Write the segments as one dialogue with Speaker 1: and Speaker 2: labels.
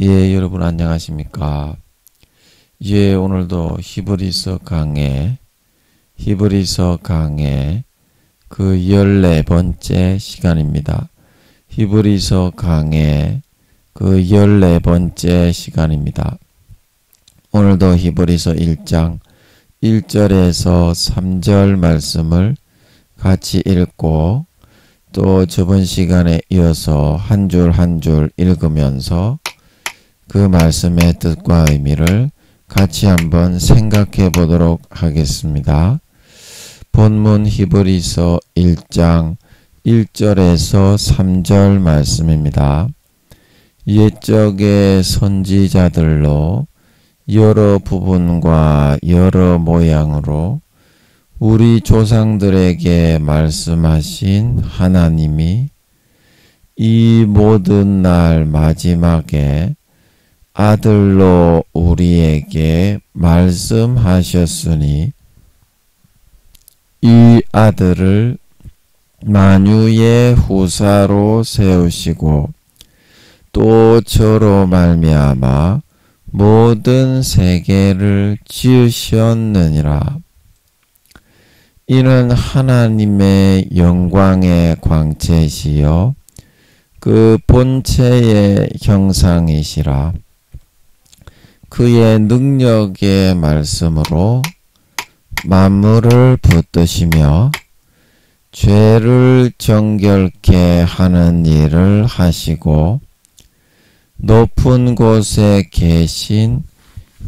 Speaker 1: 예, 여러분 안녕하십니까? 예, 오늘도 히브리서 강의 그 14번째 시간입니다. 히브리서 강의 그 14번째 시간입니다. 오늘도 히브리서 1장 1절에서 3절 말씀을 같이 읽고 또 저번 시간에 이어서 한 줄 한 줄 읽으면서 그 말씀의 뜻과 의미를 같이 한번 생각해 보도록 하겠습니다. 본문 히브리서 1장 1절에서 3절 말씀입니다. 옛적의 선지자들로 여러 부분과 여러 모양으로 우리 조상들에게 말씀하신 하나님이 이 모든 날 마지막에 아들로 우리에게 말씀하셨으니 이 아들을 만유의 후사로 세우시고 또 저로 말미암아 모든 세계를 지으셨느니라. 이는 하나님의 영광의 광채시요 그 본체의 형상이시라. 그의 능력의 말씀으로 만물을 붙드시며 죄를 정결케 하는 일을 하시고 높은 곳에 계신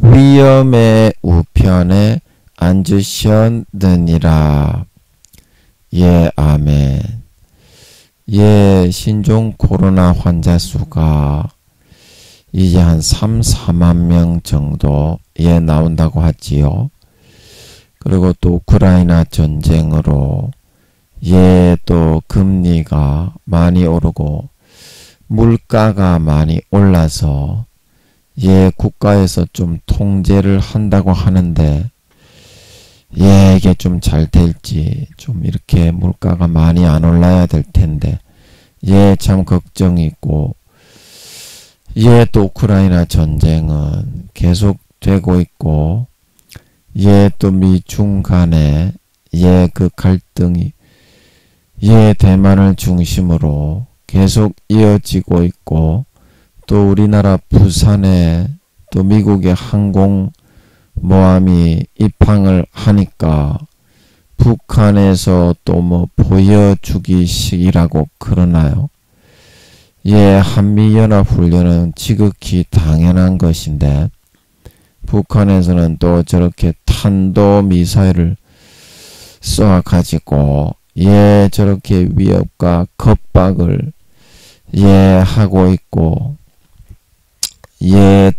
Speaker 1: 위엄의 우편에 앉으셨느니라. 예, 아멘. 예, 신종 코로나 환자 수가 이제 한 4만 명 정도 나온다고 하지요. 그리고 또 우크라이나 전쟁으로 또 금리가 많이 오르고 물가가 많이 올라서 국가에서 좀 통제를 한다고 하는데 이게 좀 잘 될지, 좀 이렇게 물가가 많이 안 올라야 될 텐데 참 걱정이 있고 또 우크라이나 전쟁은 계속되고 있고 또 미중 간에 그 갈등이 대만을 중심으로 계속 이어지고 있고 또 우리나라 부산에 또 미국의 항공모함이 입항을 하니까 북한에서 또 뭐 보여주기식이라고 그러나요? 한미연합훈련은 지극히 당연한 것인데 북한에서는 또 저렇게 탄도미사일을 쏘아가지고 저렇게 위협과 겁박을 하고 있고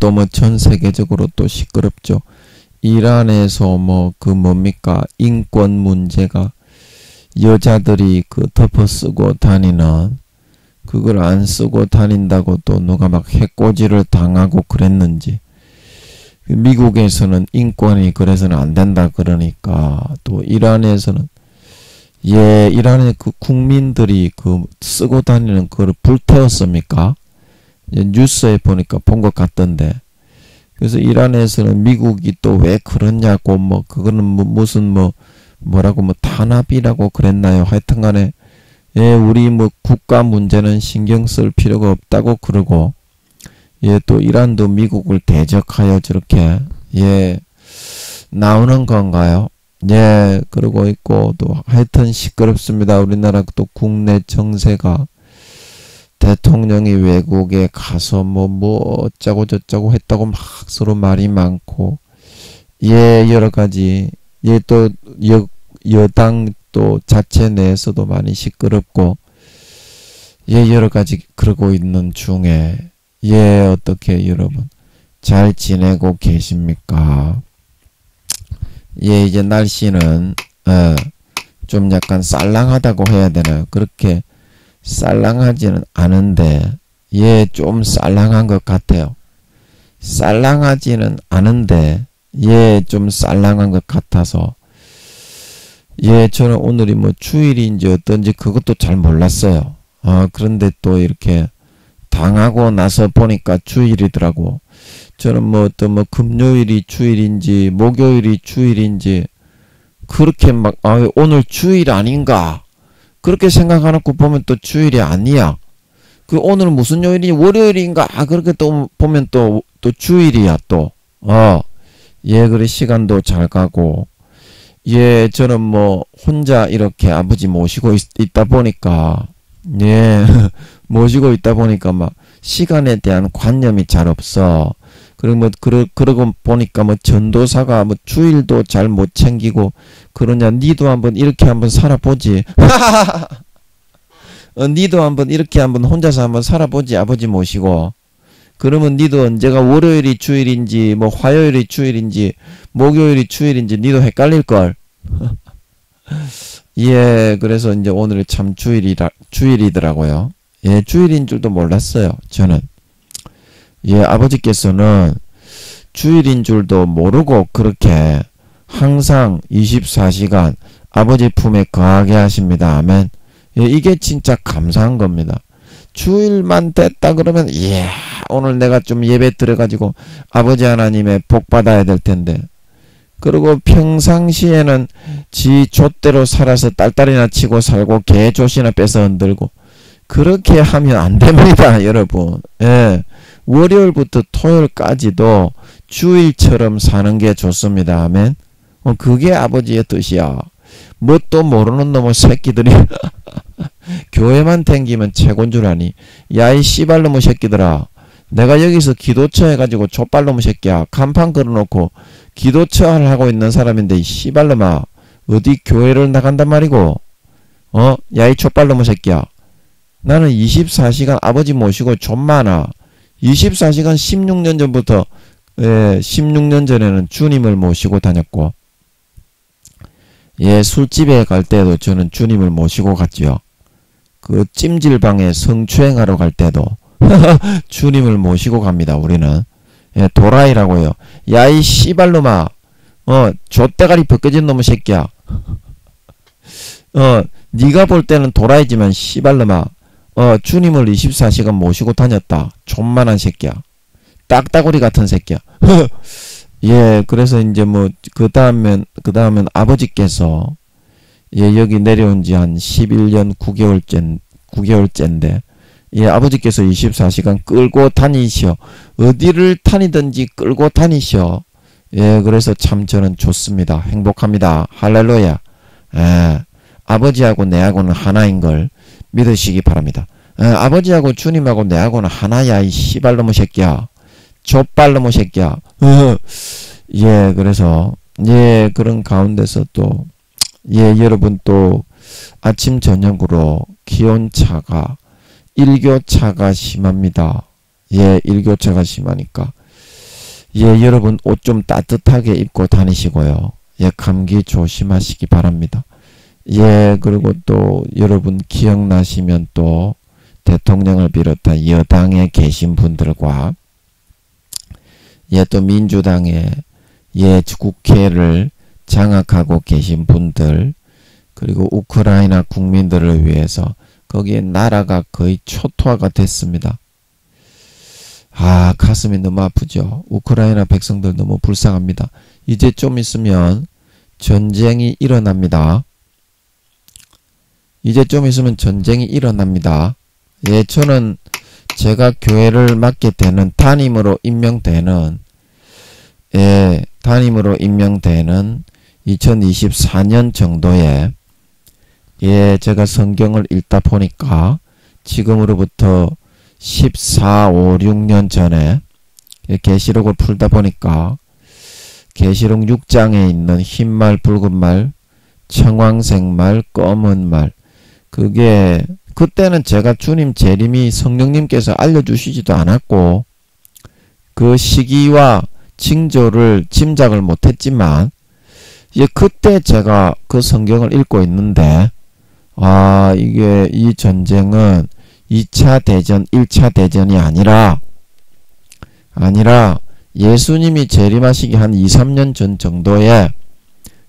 Speaker 1: 또 뭐 전 세계적으로 또 시끄럽죠. 이란에서 뭡니까 인권 문제가 여자들이 덮어 쓰고 다니는 그걸 안 쓰고 다닌다고 또 누가 막 해코지를 당하고 그랬는지 미국에서는 인권이 그래서는 안 된다 그러니까 또 이란에서는 이란의 그 국민들이 쓰고 다니는 그걸 불태웠습니까? 뉴스에 보니까 본 것 같던데. 그래서 이란에서는 미국이 또 왜 그러냐고 그거는 무슨 뭐라고 탄압이라고 그랬나요? 하여튼간에 우리 국가 문제는 신경 쓸 필요가 없다고 그러고 또 이란도 미국을 대적하여 저렇게 나오는 건가요? 그러고 있고 또 하여튼 시끄럽습니다. 우리나라 또 국내 정세가 대통령이 외국에 가서 어쩌고 저쩌고 했다고 막 서로 말이 많고 여러 가지 또 여당 또 자체 내에서도 많이 시끄럽고 여러 가지 그러고 있는 중에 어떻게 여러분 잘 지내고 계십니까? 이제 날씨는 좀 약간 쌀랑하다고 해야 되나요? 그렇게 쌀랑하지는 않은데 좀 쌀랑한 것 같아요. 쌀랑하지는 않은데 좀 쌀랑한 것 같아서 저는 오늘이 주일인지 어떤지 그것도 잘 몰랐어요. 그런데 또 이렇게 당하고 나서 보니까 주일이더라고. 저는 뭐 어떤 뭐 금요일이 주일인지 목요일이 주일인지 그렇게 막 오늘 주일 아닌가 그렇게 생각해놓고 보면 또 주일이 아니야. 그 오늘 무슨 요일이 월요일인가 그렇게 또 보면 또 주일이야 또. 예, 그래 시간도 잘 가고. 예, 저는 뭐 혼자 이렇게 아버지 모시고 있다 보니까 예 모시고 있다 보니까 막 시간에 대한 관념이 잘 없어. 그리고 뭐 그러고 보니까 뭐 전도사가 뭐 주일도 잘 못 챙기고 그러냐. 니도 한번 이렇게 한번 살아보지. 니도 한번 이렇게 한번 혼자서 한번 살아보지. 아버지 모시고. 그러면 니도 언제가 월요일이 주일인지 뭐 화요일이 주일인지 목요일이 주일인지 니도 헷갈릴걸. 예, 그래서 이제 오늘 참 주일이더라고요. 예, 주일인 줄도 몰랐어요. 저는. 예, 아버지께서는 주일인 줄도 모르고 그렇게 항상 24시간 아버지 품에 거하게 하십니다. 아멘. 예, 이게 진짜 감사한 겁니다. 주일만 됐다 그러면 오늘 내가 좀 예배 들어가지고 아버지 하나님의 복 받아야 될 텐데. 그리고 평상시에는 지 좆대로 살아서 딸딸이나 치고 살고 개 좆이나 뺏어 흔들고 그렇게 하면 안 됩니다. 여러분. 예. 월요일부터 토요일까지도 주일처럼 사는 게 좋습니다. 아멘. 그게 아버지의 뜻이야. 뭣도 모르는 놈의 새끼들이 교회만 댕기면 최고인 줄 아니. 야, 이 씨발놈의 새끼들아. 내가 여기서 기도처 해가지고 족발놈의 새끼야. 간판 걸어놓고 기도처 하고 있는 사람인데 이 씨발놈아. 어디 교회를 나간단 말이고. 야, 이 족발놈의 새끼야. 나는 24시간 아버지 모시고 좀 많아. 24시간 16년 전부터 16년 전에는 주님을 모시고 다녔고 예, 술집에 갈 때도 저는 주님을 모시고 갔지요. 그 찜질방에 성추행하러 갈 때도 주님을 모시고 갑니다. 우리는. 예, 도라이라고요. 야, 이 씨발놈아. 좆대가리 벗겨진 놈의 새끼야. 네가 볼 때는 도라이지만 씨발놈아. 주님을 24시간 모시고 다녔다. 존만한 새끼야. 딱따구리 같은 새끼야. 예, 그래서 이제 뭐, 그 다음엔 아버지께서, 예, 여기 내려온 지 한 11년 9개월째인데, 예, 아버지께서 24시간 끌고 다니셔. 어디를 다니든지 끌고 다니셔. 예, 그래서 참 저는 좋습니다. 행복합니다. 할렐루야. 예, 아버지하고 내하고는 하나인 걸 믿으시기 바랍니다. 아버지하고 주님하고 내하고는 하나야. 이 씨발놈의 새끼야. 족발놈의 새끼야. 예, 그래서 예, 그런 가운데서 또 예, 여러분 또 아침 저녁으로 기온차가 일교차가 심합니다. 예, 일교차가 심하니까 예, 여러분 옷 좀 따뜻하게 입고 다니시고요. 예, 감기 조심하시기 바랍니다. 예, 그리고 또 여러분 기억나시면 또 대통령을 비롯한 여당에 계신 분들과 예, 또 민주당에 예, 국회를 장악하고 계신 분들 그리고 우크라이나 국민들을 위해서 거기에 나라가 거의 초토화가 됐습니다. 가슴이 너무 아프죠. 우크라이나 백성들 너무 불쌍합니다. 이제 좀 있으면 전쟁이 일어납니다. 이제 좀 있으면 전쟁이 일어납니다. 예, 저는 제가 교회를 맡게 되는 담임으로 임명되는 2024년 정도에 예, 제가 성경을 읽다 보니까 지금으로부터 14, 5, 6년 전에 계시록을 풀다 보니까 계시록 6장에 있는 흰말, 붉은말, 청황색말, 검은말 그게 그때는 제가 주님 재림이 성령님께서 알려주시지도 않았고 그 시기와 징조를 짐작을 못했지만 예, 그때 제가 그 성경을 읽고 있는데 이게 이 전쟁은 2차 대전, 1차 대전이 아니라 예수님이 재림하시기 한 2, 3년 전 정도에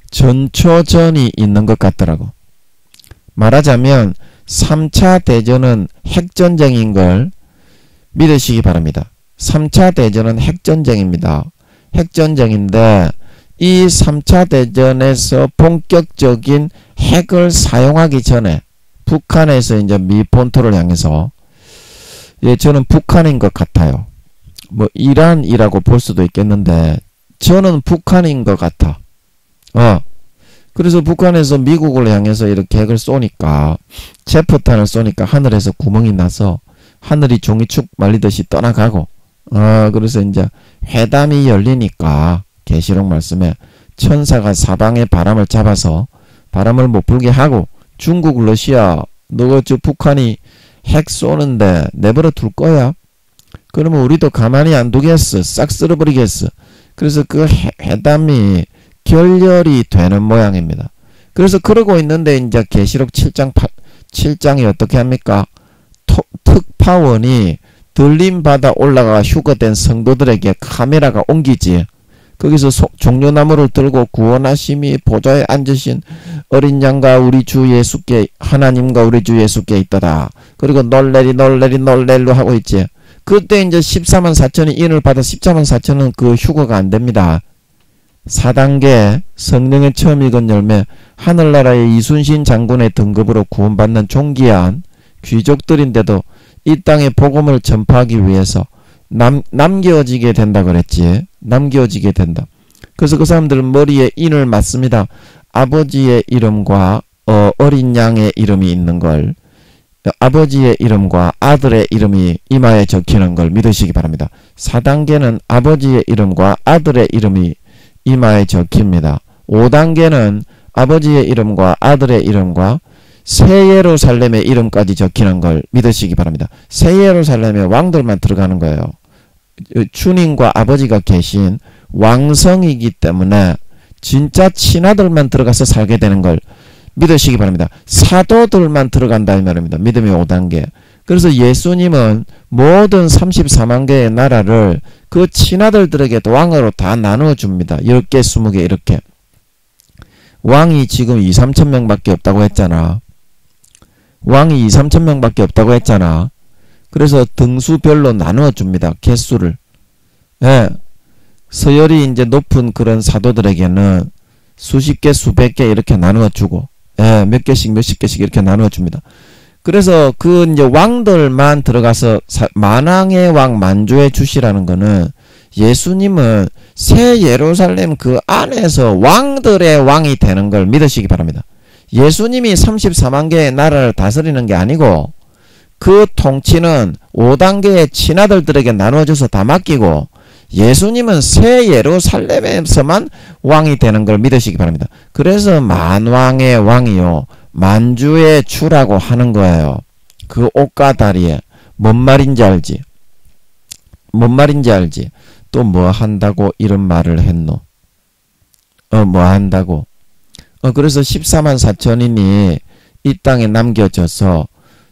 Speaker 1: 전초전이 있는 것 같더라고. 말하자면 3차 대전은 핵전쟁인 걸 믿으시기 바랍니다. 3차 대전은 핵전쟁입니다. 핵전쟁인데 이 3차 대전에서 본격적인 핵을 사용하기 전에 북한에서 이제 미 본토를 향해서 저는 북한인 것 같아요. 뭐 이란이라고 볼 수도 있겠는데 저는 북한인 것 같아. 그래서 북한에서 미국을 향해서 이렇게 핵을 쏘니까 체포탄을 쏘니까 하늘에서 구멍이 나서 하늘이 종이축 말리듯이 떠나가고 그래서 이제 회담이 열리니까 계시록 말씀에 천사가 사방의 바람을 잡아서 바람을 못 불게 하고 중국 러시아 너 저 북한이 핵 쏘는데 내버려 둘 거야? 그러면 우리도 가만히 안 두겠어. 싹 쓸어버리겠어. 그래서 그 회담이 결렬이 되는 모양입니다. 그래서 그러고 있는데 이제 계시록 7장이 어떻게 합니까? 특파원이 들림받아 올라가 휴거된 성도들에게 카메라가 옮기지. 거기서 종려나무를 들고 구원하심이 보좌에 앉으신 어린 양과 우리 주 예수께 하나님과 우리 주 예수께 있더라. 그리고 놀래리로 하고 있지. 그때 이제 14만 4천이 인을 받아 14만 4천은 그 휴거가 안 됩니다. 4단계 성령의 처음 익은 열매 하늘나라의 이순신 장군의 등급으로 구원받는 존귀한 귀족들인데도 이 땅에 복음을 전파하기 위해서 남겨지게 된다 그랬지. 남겨지게 된다. 그래서 그 사람들은 머리에 인을 맞습니다. 아버지의 이름과 어린 양의 이름이 있는 걸, 아버지의 이름과 아들의 이름이 이마에 적히는 걸 믿으시기 바랍니다. 4단계는 아버지의 이름과 아들의 이름이 이마에 적힙니다. 5단계는 아버지의 이름과 아들의 이름과 새 예루살렘의 이름까지 적히는 걸 믿으시기 바랍니다. 새 예루살렘에 왕들만 들어가는 거예요. 주님과 아버지가 계신 왕성이기 때문에 진짜 친아들만 들어가서 살게 되는 걸 믿으시기 바랍니다. 사도들만 들어간다 이 말입니다. 믿음의 5단계. 그래서 예수님은 모든 34만 개의 나라를 그 친아들들에게 왕으로 다 나누어 줍니다. 10개, 20개 이렇게. 왕이 지금 2, 3천 명밖에 없다고 했잖아. 왕이 2, 3천 명밖에 없다고 했잖아. 그래서 등수별로 나누어 줍니다. 개수를. 예. 서열이 이제 높은 그런 사도들에게는 수십 개, 수백 개 이렇게 나누어 주고, 예, 몇 개씩, 몇십 개씩 이렇게 나누어 줍니다. 그래서 그 이제 왕들만 들어가서 만왕의 왕 만주의 주시라는 거는 예수님은 새 예루살렘 그 안에서 왕들의 왕이 되는 걸 믿으시기 바랍니다. 예수님이 34만 개의 나라를 다스리는 게 아니고 그 통치는 5단계의 친아들들에게 나누어져서 다 맡기고 예수님은 새 예루살렘에서만 왕이 되는 걸 믿으시기 바랍니다. 그래서 만왕의 왕이요 만주의 주라고 하는 거예요. 그 옷과 다리에 뭔 말인지 알지? 뭔 말인지 알지? 또 뭐 한다고 이런 말을 했노? 뭐 한다고? 그래서 14만 4천인이 이 땅에 남겨져서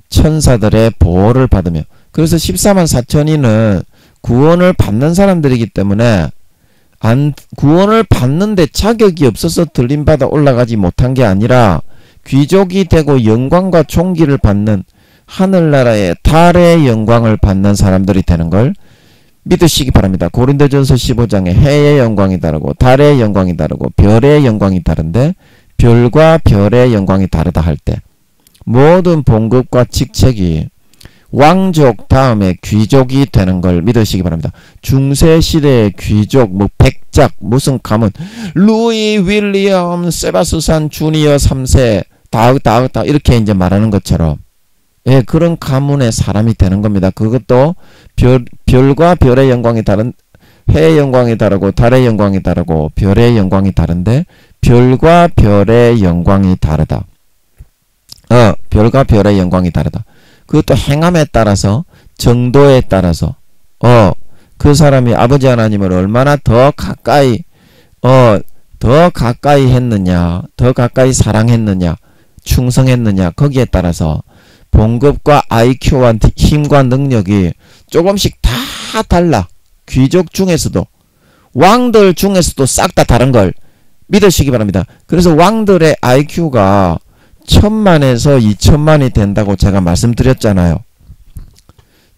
Speaker 1: 천사들의 보호를 받으며, 그래서 14만 4천인은 구원을 받는 사람들이기 때문에 구원을 받는데 자격이 없어서 들림받아 올라가지 못한 게 아니라 귀족이 되고 영광과 존귀를 받는 하늘나라의 달의 영광을 받는 사람들이 되는 걸 믿으시기 바랍니다. 고린도전서 15장에 해의 영광이 다르고 달의 영광이 다르고 별의 영광이 다른데 별과 별의 영광이 다르다 할 때 모든 봉급과 직책이 왕족 다음에 귀족이 되는 걸 믿으시기 바랍니다. 중세시대의 귀족, 뭐 백작, 무슨 가문, 루이 윌리엄 세바스찬 주니어 3세 다 이렇게 이제 말하는 것처럼, 예, 그런 가문의 사람이 되는 겁니다. 그것도 별과 별의 영광이 다른, 해의 영광이 다르고 달의 영광이 다르고 별의 영광이 다른데 별과 별의 영광이 다르다. 별과 별의 영광이 다르다. 그것도 행함에 따라서, 정도에 따라서, 그 사람이 아버지 하나님을 얼마나 더 가까이 했느냐, 더 가까이 사랑했느냐, 충성했느냐, 거기에 따라서 봉급과 IQ와 힘과 능력이 조금씩 다 달라. 귀족 중에서도, 왕들 중에서도 싹 다 다른 걸 믿으시기 바랍니다. 그래서 왕들의 IQ가 1000만에서 2000만이 된다고 제가 말씀드렸잖아요.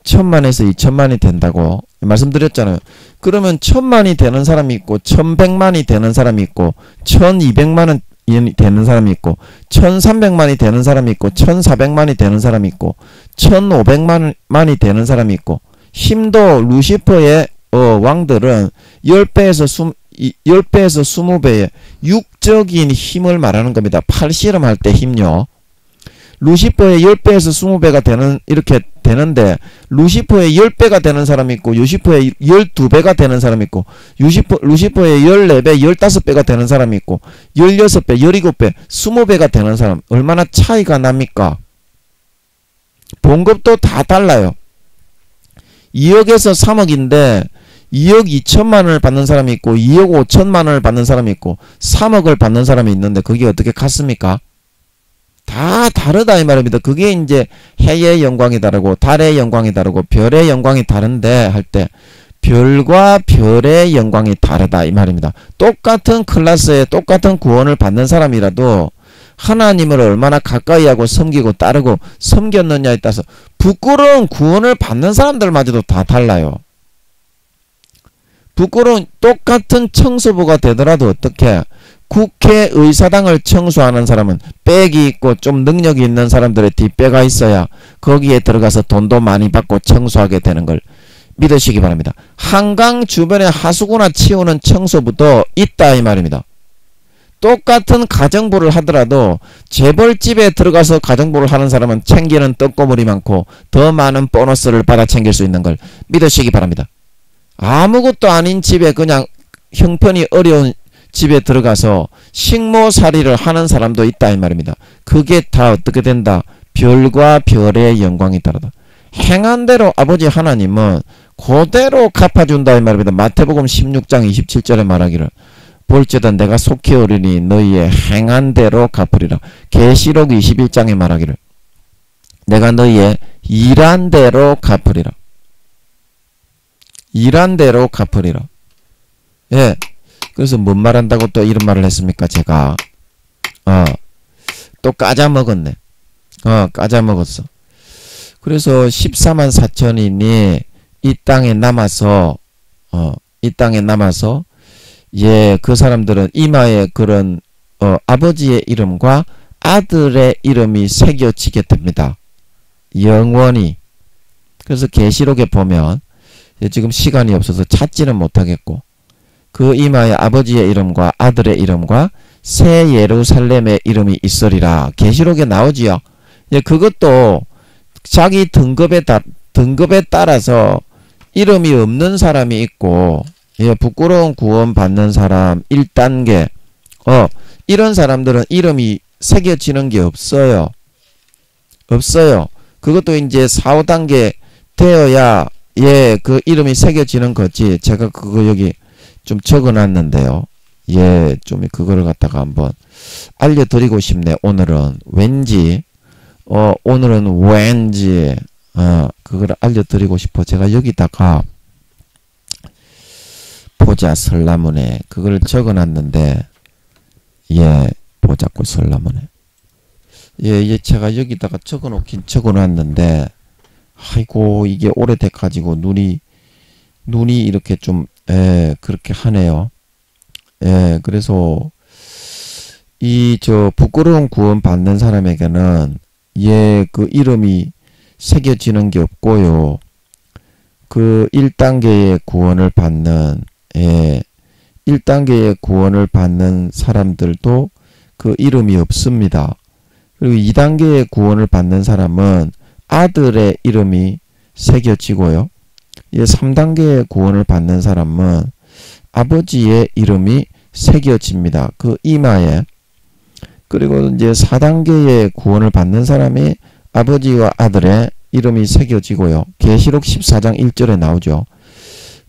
Speaker 1: 1000만에서 2000만이 된다고 말씀드렸잖아요. 그러면 1000만이 되는 사람이 있고 1100만이 되는 사람이 있고 1200만은 되는 사람이 있고 1300만이 되는 사람이 있고 1400만이 되는 사람이 있고 1500만이 되는 사람이 있고 힘도 루시퍼의 왕들은 10배에서 20배의 육적인 힘을 말하는 겁니다. 팔씨름할 때 힘요. 루시퍼의 10배에서 20배가 되는 이렇게 되는데 루시퍼의 10배가 되는 사람이 있고 루시퍼의 12배가 되는 사람이 있고 루시퍼의 14배, 15배가 되는 사람이 있고 16배, 17배, 20배가 되는 사람 얼마나 차이가 납니까? 봉급도 다 달라요. 2억에서 3억인데 2억 2천만원을 받는 사람이 있고 2억 5천만원을 받는 사람이 있고 3억을 받는 사람이 있는데 그게 어떻게 같습니까? 다 다르다 이 말입니다. 그게 이제 해의 영광이 다르고 달의 영광이 다르고 별의 영광이 다른데 할 때 별과 별의 영광이 다르다 이 말입니다. 똑같은 클래스에 똑같은 구원을 받는 사람이라도 하나님을 얼마나 가까이 하고 섬기고 따르고 섬겼느냐에 따라서 부끄러운 구원을 받는 사람들마저도 다 달라요. 부끄러운 똑같은 청소부가 되더라도 어떻게 국회의사당을 청소하는 사람은 백이 있고 좀 능력이 있는 사람들의 뒷배가 있어야 거기에 들어가서 돈도 많이 받고 청소하게 되는 걸 믿으시기 바랍니다. 한강 주변에 하수구나 치우는 청소부도 있다 이 말입니다. 똑같은 가정부를 하더라도 재벌집에 들어가서 가정부를 하는 사람은 챙기는 떡고물이 많고 더 많은 보너스를 받아 챙길 수 있는 걸 믿으시기 바랍니다. 아무것도 아닌 집에 그냥 형편이 어려운 집에 들어가서 식모살이를 하는 사람도 있다 이 말입니다. 그게 다 어떻게 된다? 별과 별의 영광이 다르다. 행한 대로 아버지 하나님은 그대로 갚아준다 이 말입니다. 마태복음 16장 27절에 말하기를 볼지어다 내가 속히 오리니 너희의 행한 대로 갚으리라. 계시록 21장에 말하기를 내가 너희의 일한 대로 갚으리라. 일한 대로 갚으리라. 예. 그래서 뭔 말한다고 또 이런 말을 했습니까? 제가 또 까자먹었네. 까자먹었어. 그래서 14만 4천인이 이 땅에 남아서 예, 그 사람들은 이마에 그런 아버지의 이름과 아들의 이름이 새겨지게 됩니다. 영원히. 그래서 계시록에 보면 지금 시간이 없어서 찾지는 못하겠고 그 이마에 아버지의 이름과 아들의 이름과 새 예루살렘의 이름이 있으리라. 계시록에 나오지요. 예, 그것도 자기 등급에 따라서 이름이 없는 사람이 있고 예, 부끄러운 구원 받는 사람 1단계 이런 사람들은 이름이 새겨지는 게 없어요. 그것도 이제 4, 5단계 되어야 예, 그 이름이 새겨지는 거지. 제가 그거 여기 좀 적어놨는데요. 예, 좀 그거를 갖다가 한번 알려드리고 싶네. 오늘은 왠지 그걸 알려드리고 싶어. 제가 여기다가 보자 설라문에 그걸 적어놨는데 예, 보자고 설라문에 예, 제가 여기다가 적어놓긴 적어놨는데 아이고 이게 오래돼가지고 눈이 이렇게 좀 그렇게 하네요. 예, 그래서 이 부끄러운 구원 받는 사람에게는 예, 그 이름이 새겨지는 게 없고요. 그 1단계의 구원을 받는 1단계의 구원을 받는 사람들도 그 이름이 없습니다. 그리고 2단계의 구원을 받는 사람은 아들의 이름이 새겨지고요. 3단계의 구원을 받는 사람은 아버지의 이름이 새겨집니다. 그 이마에. 그리고 이제 4단계의 구원을 받는 사람이 아버지와 아들의 이름이 새겨지고요. 계시록 14장 1절에 나오죠.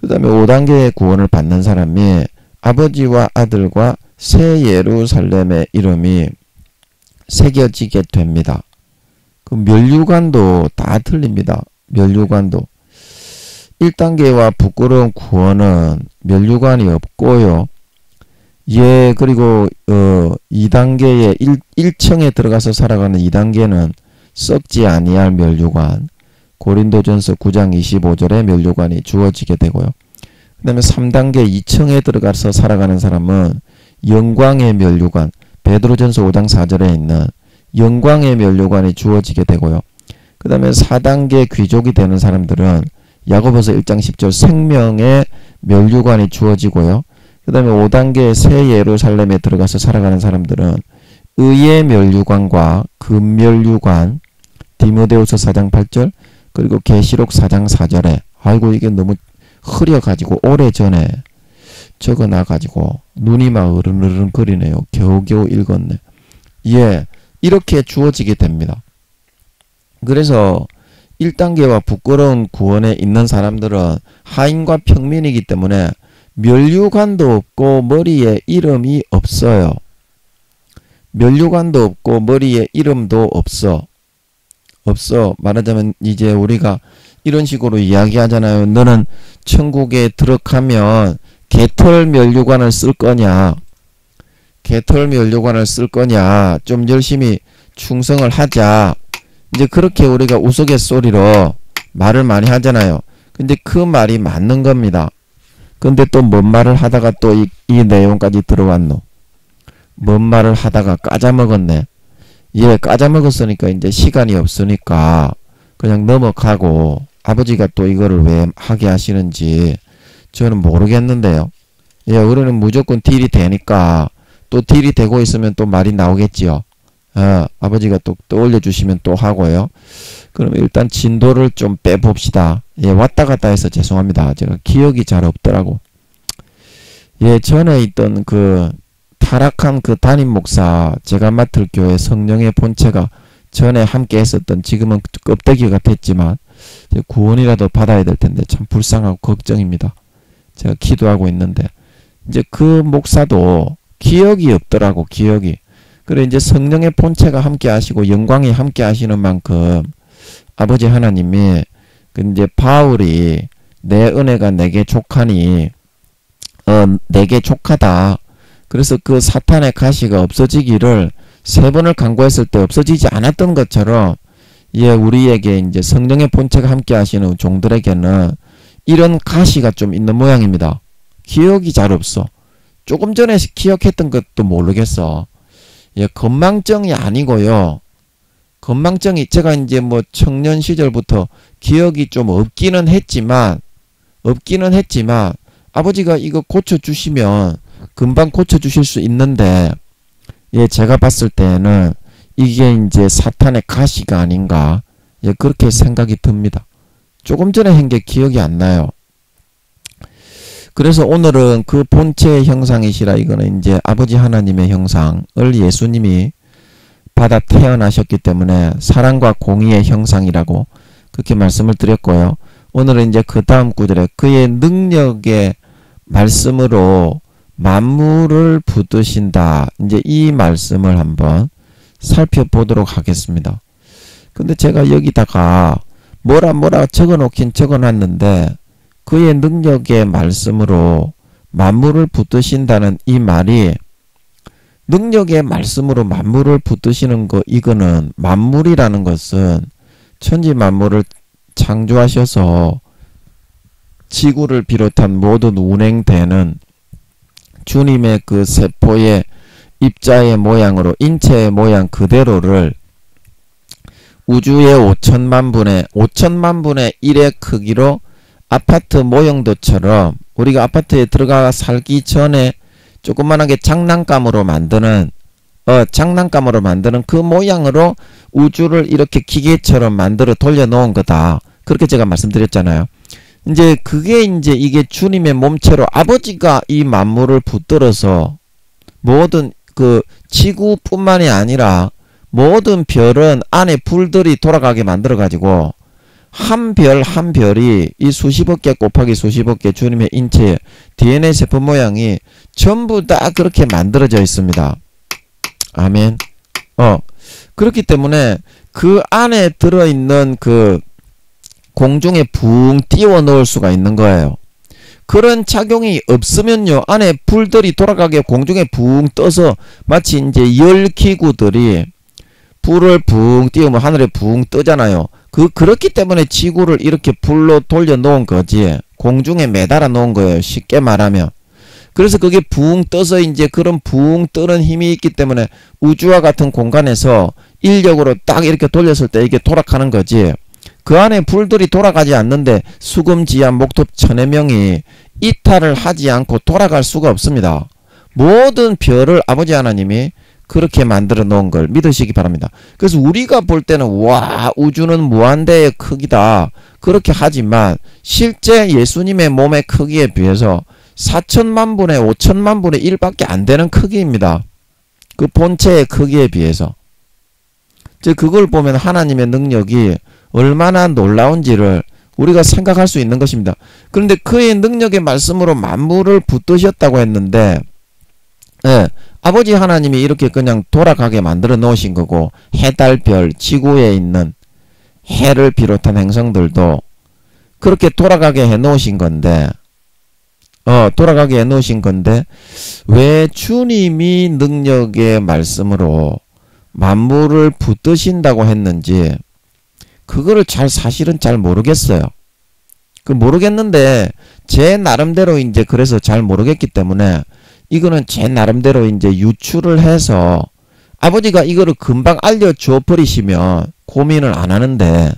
Speaker 1: 그 다음에 5단계의 구원을 받는 사람이 아버지와 아들과 새 예루살렘의 이름이 새겨지게 됩니다. 그 멸류관도 다 틀립니다. 멸류관도. 1단계와 부끄러운 구원은 멸류관이 없고요. 예, 그리고 2단계의 1층에 들어가서 살아가는 2단계는 썩지 아니할 멸류관. 고린도전서 9장 25절에 면류관이 주어지게 되고요. 그 다음에 3단계 2층에 들어가서 살아가는 사람은 영광의 면류관, 베드로전서 5장 4절에 있는 영광의 면류관이 주어지게 되고요. 그 다음에 4단계 귀족이 되는 사람들은 야고보서 1장 10절 생명의 면류관이 주어지고요. 그 다음에 5단계 새 예루살렘에 들어가서 살아가는 사람들은 의의 면류관과 금면류관, 디모데후서 4장 8절, 그리고 계시록 4장 4절에 아이고 이게 너무 흐려가지고 오래전에 적어놔가지고 눈이 막 으르르르 거리네요. 겨우겨우 읽었네. 예, 이렇게 주어지게 됩니다. 그래서 1단계와 부끄러운 구원에 있는 사람들은 하인과 평민이기 때문에 면류관도 없고 머리에 이름이 없어요. 면류관도 없고 머리에 이름도 없어. 말하자면 이제 우리가 이런 식으로 이야기하잖아요. 너는 천국에 들어가면 개털 면류관을 쓸 거냐? 개털 면류관을 쓸 거냐? 좀 열심히 충성을 하자. 이제 그렇게 우리가 우스갯소리로 말을 많이 하잖아요. 근데 그 말이 맞는 겁니다. 근데 또 뭔 말을 하다가 또 이 내용까지 들어왔노? 뭔 말을 하다가 까자먹었네. 예, 까자먹었으니까 이제 시간이 없으니까 그냥 넘어가고 아버지가 또 이거를 왜 하게 하시는지 저는 모르겠는데요. 예, 우리는 무조건 딜이 되니까 또 딜이 되고 있으면 또 말이 나오겠지요. 아버지가 또 올려주시면 또 하고요. 그럼 일단 진도를 좀 빼봅시다. 예, 왔다 갔다 해서 죄송합니다. 제가 기억이 잘 없더라고. 예, 전에 있던 그 타락한 그 담임 목사 제가 맡을 교회 성령의 본체가 전에 함께 했었던, 지금은 껍데기가 됐지만 구원이라도 받아야 될 텐데 참 불쌍하고 걱정입니다. 제가 기도하고 있는데 이제 그 목사도 기억이 없더라고. 기억이. 그래 이제 성령의 본체가 함께 하시고 영광이 함께 하시는 만큼 아버지 하나님이 이제 바울이 내 은혜가 내게 족하니 내게 족하다. 그래서 그 사탄의 가시가 없어지기를 3번을 간구했을 때 없어지지 않았던 것처럼, 예, 우리에게 이제 성령의 본체가 함께 하시는 종들에게는 이런 가시가 좀 있는 모양입니다. 기억이 잘 없어. 조금 전에 기억했던 것도 모르겠어. 예, 건망증이 아니고요. 건망증이 제가 이제 뭐 청년 시절부터 기억이 좀 없기는 했지만 아버지가 이거 고쳐주시면 금방 고쳐주실 수 있는데, 예, 제가 봤을 때는 이게 이제 사탄의 가시가 아닌가, 예, 그렇게 생각이 듭니다. 조금 전에 한 게 기억이 안 나요. 그래서 오늘은 그 본체의 형상이시라, 이거는 이제 아버지 하나님의 형상을 예수님이 받아 태어나셨기 때문에 사랑과 공의의 형상이라고 그렇게 말씀을 드렸고요. 오늘은 이제 그 다음 구절에 그의 능력의 말씀으로 만물을 붙드신다. 이제 이 말씀을 한번 살펴보도록 하겠습니다. 근데 제가 여기다가 뭐라 적어놓긴 적어놨는데 그의 능력의 말씀으로 만물을 붙드신다는 이 말이, 능력의 말씀으로 만물을 붙드시는 거, 이거는 만물이라는 것은 천지 만물을 창조하셔서 지구를 비롯한 모든 운행되는 주님의 그 세포의 입자의 모양으로 인체의 모양 그대로를 우주의 5천만 분의 1의 크기로 아파트 모형도처럼, 우리가 아파트에 들어가 살기 전에 조그만하게 장난감으로 만드는 그 모양으로 우주를 이렇게 기계처럼 만들어 돌려놓은 거다. 그렇게 제가 말씀드렸잖아요. 이제 그게 이제 이게 주님의 몸체로 아버지가 이 만물을 붙들어서 모든 그 지구뿐만이 아니라 모든 별은 안에 불들이 돌아가게 만들어 가지고 한 별 한 별이 이 수십억 개 곱하기 수십억 개 주님의 인체 DNA 세포 모양이 전부 다 그렇게 만들어져 있습니다. 아멘. 그렇기 때문에 그 안에 들어있는 그 공중에 붕 띄워 넣을 수가 있는 거예요. 그런 작용이 없으면요, 안에 불들이 돌아가게 공중에 붕 떠서 마치 이제 열 기구들이 불을 붕 띄우면 하늘에 붕 뜨잖아요. 그렇기 때문에 지구를 이렇게 불로 돌려 놓은 거지. 공중에 매달아 놓은 거예요. 쉽게 말하면. 그래서 그게 붕 떠서 이제 그런 붕 뜨는 힘이 있기 때문에 우주와 같은 공간에서 인력으로 딱 이렇게 돌렸을 때 이게 돌아가는 거지. 그 안에 불들이 돌아가지 않는데 수금지한 목톱 천해명이 이탈을 하지 않고 돌아갈 수가 없습니다. 모든 별을 아버지 하나님이 그렇게 만들어 놓은 걸 믿으시기 바랍니다. 그래서 우리가 볼 때는 와, 우주는 무한대의 크기다 그렇게 하지만 실제 예수님의 몸의 크기에 비해서 4천만 분의 5천만 분의 1밖에 안 되는 크기입니다. 그 본체의 크기에 비해서. 즉 그걸 보면 하나님의 능력이 얼마나 놀라운지를 우리가 생각할 수 있는 것입니다. 그런데 그의 능력의 말씀으로 만물을 붙드셨다고 했는데 아버지 하나님이 이렇게 그냥 돌아가게 만들어 놓으신 거고 해, 달, 별, 지구에 있는 해를 비롯한 행성들도 그렇게 돌아가게 해 놓으신 건데 돌아가게 해 놓으신 건데 왜 주님이 능력의 말씀으로 만물을 붙드신다고 했는지 그거를 사실은 잘 모르겠어요. 모르겠는데 제 나름대로 이제 그래서 잘 모르겠기 때문에 이거는 제 나름대로 이제 유추를 해서 아버지가 이거를 금방 알려줘 버리시면 고민을 안 하는데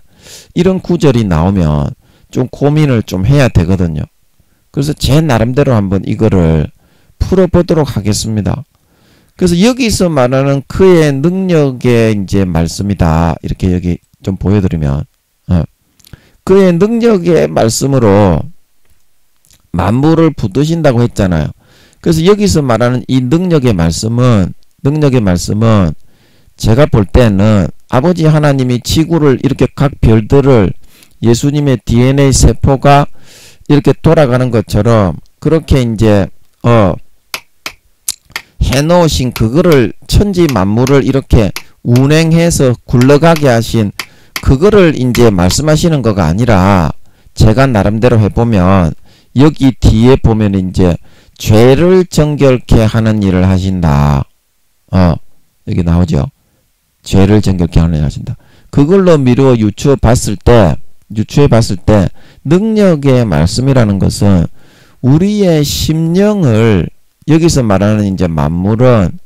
Speaker 1: 이런 구절이 나오면 좀 고민을 좀 해야 되거든요. 그래서 제 나름대로 한번 이거를 풀어보도록 하겠습니다. 그래서 여기서 말하는 그의 능력의 이제 말씀이다. 이렇게 여기 좀 보여드리면 그의 능력의 말씀으로 만물을 붙드신다고 했잖아요. 그래서 여기서 말하는 이 능력의 말씀은 제가 볼 때는 아버지 하나님이 지구를 이렇게 각 별들을 예수님의 DNA 세포가 이렇게 돌아가는 것처럼 그렇게 이제 해놓으신 그거를 천지 만물을 이렇게 운행해서 굴러가게 하신 그거를 이제 말씀하시는 거가 아니라 제가 나름대로 해보면 여기 뒤에 보면 이제 죄를 정결케 하는 일을 하신다. 여기 나오죠. 죄를 정결케 하는 일을 하신다. 그걸로 미루어 유추해 봤을 때 능력의 말씀이라는 것은 우리의 심령을 여기서 말하는 이제 만물은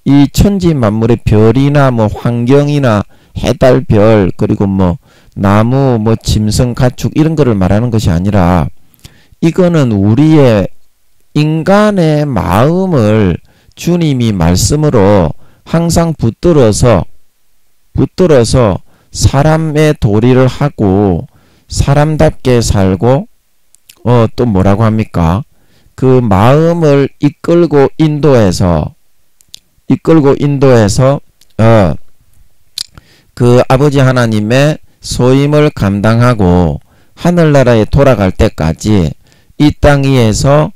Speaker 1: 이 천지 만물의 별이나 뭐 환경이나 해달 별 그리고 뭐 나무 뭐 짐승 가축 이런 거를 말하는 것이 아니라 이거는 우리의 인간의 마음을 주님이 말씀으로 항상 붙들어서 사람의 도리를 하고 사람답게 살고 또 뭐라고 합니까? 그 마음을 이끌고 인도해서 그 아버지 하나님의 소임을 감당하고 하늘나라에 돌아갈 때까지 이 땅 위에서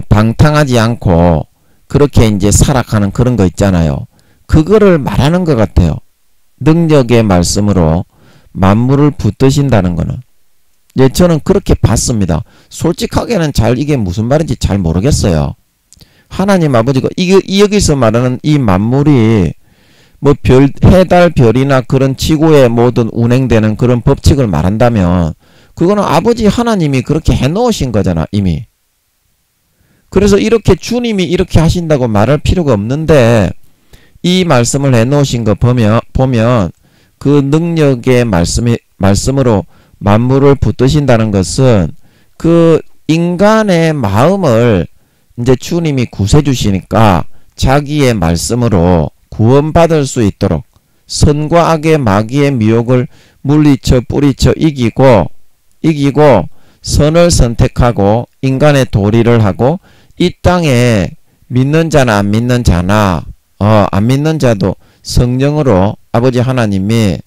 Speaker 1: 방탕하지 않고 그렇게 이제 살아가는 그런 거 있잖아요. 그거를 말하는 것 같아요. 능력의 말씀으로 만물을 붙드신다는 거는. 예, 저는 그렇게 봤습니다. 솔직하게는 이게 무슨 말인지 잘 모르겠어요. 하나님 아버지가 여기서 말하는 이 만물이 뭐 해, 달, 별이나 그런 지구에 모든 운행되는 그런 법칙을 말한다면 그거는 아버지 하나님이 그렇게 해놓으신 거잖아, 이미. 그래서 이렇게 주님이 이렇게 하신다고 말할 필요가 없는데 이 말씀을 해놓으신 거 보면 그 능력의 말씀으로 만물을 붙드신다는 것은 그 인간의 마음을 이제 주님이 구세주시니까 자기의 말씀으로 구원받을 수 있도록 선과 악의 마귀의 미혹을 물리쳐 뿌리쳐 이기고 선을 선택하고 인간의 도리를 하고 이 땅에 믿는 자나 안 믿는 자나 안 믿는 자도 성령으로 아버지 하나님이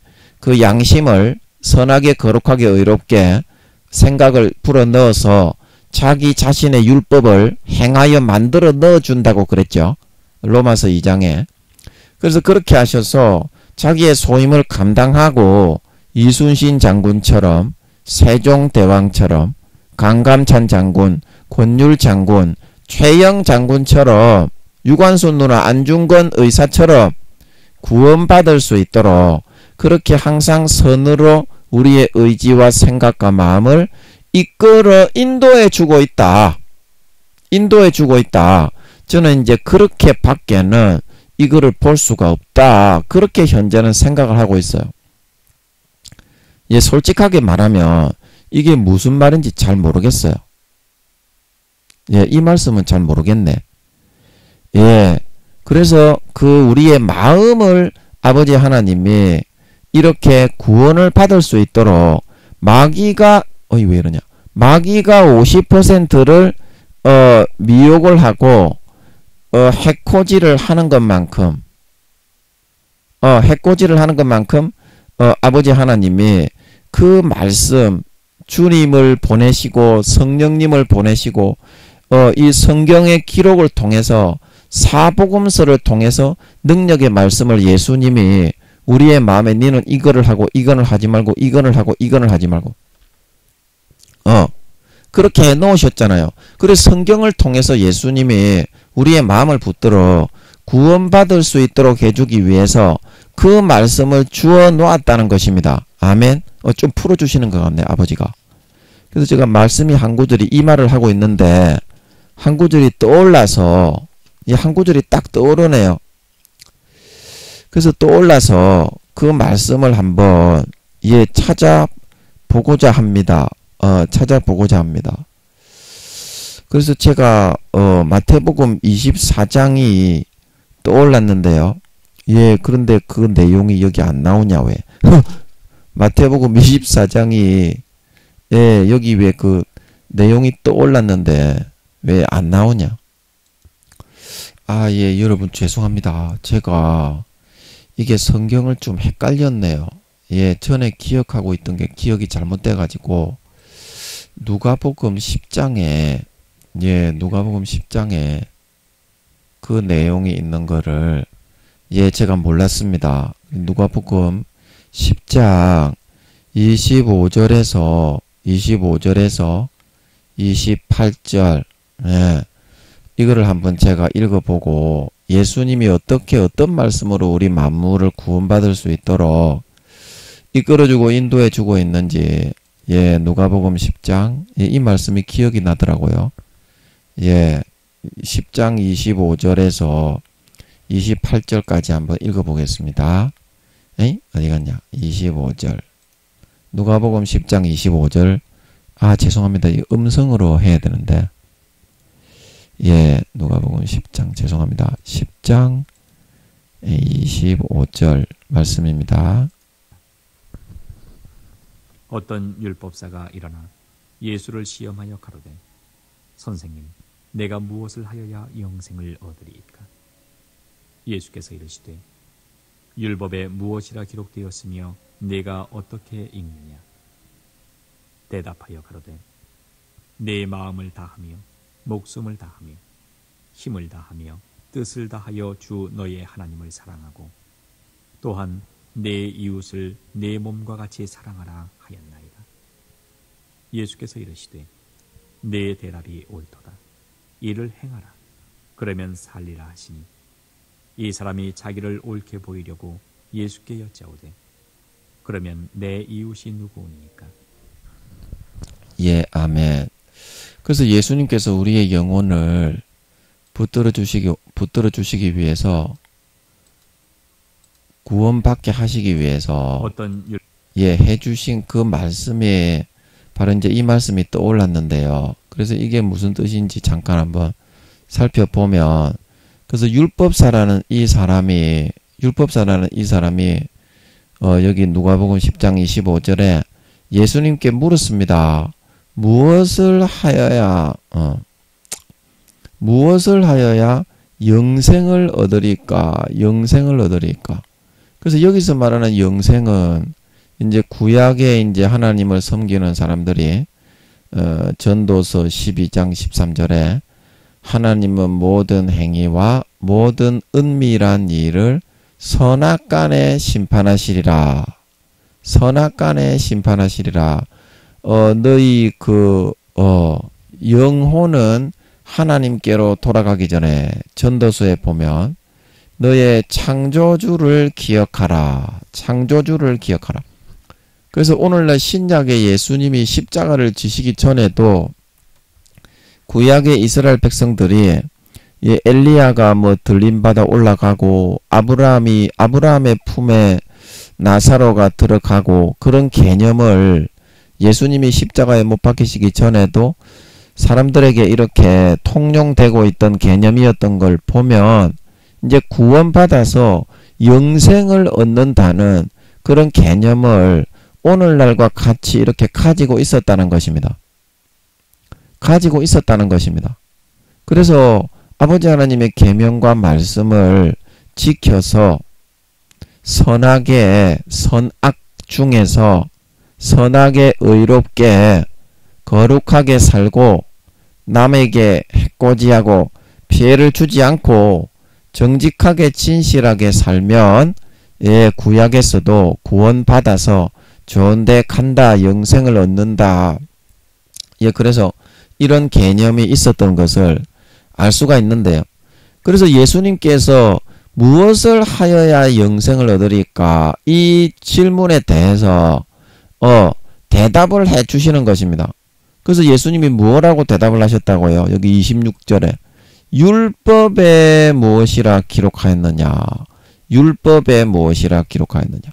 Speaker 1: 그 양심을 선하게 거룩하게 의롭게 생각을 불어넣어서 자기 자신의 율법을 행하여 만들어 넣어준다고 그랬죠. 로마서 2장에. 그래서 그렇게 하셔서 자기의 소임을 감당하고 이순신 장군처럼 세종대왕처럼 강감찬 장군, 권율 장군, 최영 장군처럼 유관순 누나 안중근 의사처럼 구원받을 수 있도록 그렇게 항상 선으로 우리의 의지와 생각과 마음을 이끌어 인도해 주고 있다. 인도해 주고 있다. 저는 이제 그렇게 밖에는 이거를 볼 수가 없다. 그렇게 현재는 생각을 하고 있어요. 예, 솔직하게 말하면 이게 무슨 말인지 잘 모르겠어요. 예, 이 말씀은 잘 모르겠네. 예, 그래서 그 우리의 마음을 아버지 하나님이 이렇게 구원을 받을 수 있도록 마귀가 왜 이러냐? 마귀가 50%를 미혹을 하고 해코지를 하는 것만큼 아버지 하나님이 그 말씀 주님을 보내시고 성령님을 보내시고 이 성경의 기록을 통해서 사복음서를 통해서 능력의 말씀을 예수님이 우리의 마음에 니는 이거를 하고 이거를 하지 말고 이거를 하고 이거를 하지 말고 그렇게 해 놓으셨잖아요. 그래서 성경을 통해서 예수님이 우리의 마음을 붙들어 구원받을 수 있도록 해주기 위해서 그 말씀을 주어 놓았다는 것입니다. 아멘. 좀 풀어주시는 것 같네, 아버지가. 그래서 제가 말씀이 한 구절이 이 말을 하고 있는데 한 구절이 떠올라서 이 한 구절이 딱 떠오르네요. 그래서 떠올라서 그 말씀을 한번 찾아보고자 합니다. 찾아보고자 합니다. 그래서 제가 마태복음 24장이 떠올랐는데요. 예, 그런데 그 내용이 여기 안 나오냐 왜? 마태복음 24장이 여기 왜 그 내용이 떠올랐는데 왜 안 나오냐? 예, 여러분 죄송합니다. 제가 이게 성경을 좀 헷갈렸네요. 예, 전에 기억하고 있던 게 기억이 잘못돼가지고 누가복음 10장에 누가복음 10장에 그 내용이 있는 거를 제가 몰랐습니다. 누가복음 10장 25절에서 28절 이거를 한번 제가 읽어보고 예수님이 어떻게 어떤 말씀으로 우리 만물을 구원받을 수 있도록 이끌어주고 인도해주고 있는지 누가복음 10장 이 말씀이 기억이 나더라고요. 10장 25절에서 28절까지 한번 읽어보겠습니다. 어디 갔냐? 25절 누가복음 10장 25절 죄송합니다. 이 음성으로 해야 되는데 누가복음 10장 죄송합니다. 10장 25절 말씀입니다.
Speaker 2: 어떤 율법사가 일어나 예수를 시험하여 가로되 선생님 내가 무엇을 하여야 영생을 얻으리이까? 예수께서 이르시되 율법에 무엇이라 기록되었으며 내가 어떻게 읽느냐? 대답하여 가로되 내 마음을 다하며 목숨을 다하며 힘을 다하며 뜻을 다하여 주 너의 하나님을 사랑하고 또한 내 이웃을 내 몸과 같이 사랑하라 하였나이다. 예수께서 이르시되 내 대답이 옳도다. 이를 행하라. 그러면 살리라 하시니 이 사람이 자기를 옳게 보이려고 예수께 여짜오되 그러면 내 이웃이 누구니까?
Speaker 1: 아멘. 그래서 예수님께서 우리의 영혼을 붙들어 주시기 위해서 구원받게 하시기 위해서 해주신 그 말씀이 바로 이제 이 말씀이 떠올랐는데요. 그래서 이게 무슨 뜻인지 잠깐 한번 살펴보면 그래서 율법사라는 이 사람이 여기 누가복음 10장 25절에 예수님께 물었습니다. 무엇을 하여야 영생을 얻으리까? 그래서 여기서 말하는 영생은 이제 구약에 이제 하나님을 섬기는 사람들이 전도서 12장 13절에 하나님은 모든 행위와 모든 은밀한 일을 선악간에 심판하시리라. 너희 영혼은 하나님께로 돌아가기 전에 전도서에 보면 너의 창조주를 기억하라. 그래서 오늘날 신약의 예수님이 십자가를 지시기 전에도 구약의 이스라엘 백성들이 엘리야가 뭐 들림받아 올라가고 아브라함의 품에 나사로가 들어가고 그런 개념을 예수님이 십자가에 못 박히시기 전에도 사람들에게 이렇게 통용되고 있던 개념이었던 걸 보면 이제 구원받아서 영생을 얻는다는 그런 개념을 오늘날과 같이 이렇게 가지고 있었다는 것입니다. 가지고 있었다는 것입니다. 그래서 아버지 하나님의 계명과 말씀을 지켜서 선하게 선악 중에서 선하게 의롭게 거룩하게 살고 남에게 해코지하고 피해를 주지 않고 정직하게 진실하게 살면 구약에서도 구원받아서 좋은 데 간다, 영생을 얻는다. 그래서 이런 개념이 있었던 것을 알 수가 있는데요. 그래서 예수님께서 무엇을 하여야 영생을 얻으리까? 이 질문에 대해서 대답을 해 주시는 것입니다. 그래서 예수님이 뭐라고 대답을 하셨다고요? 여기 26절에 율법에 무엇이라 기록하였느냐? 율법에 무엇이라 기록하였느냐?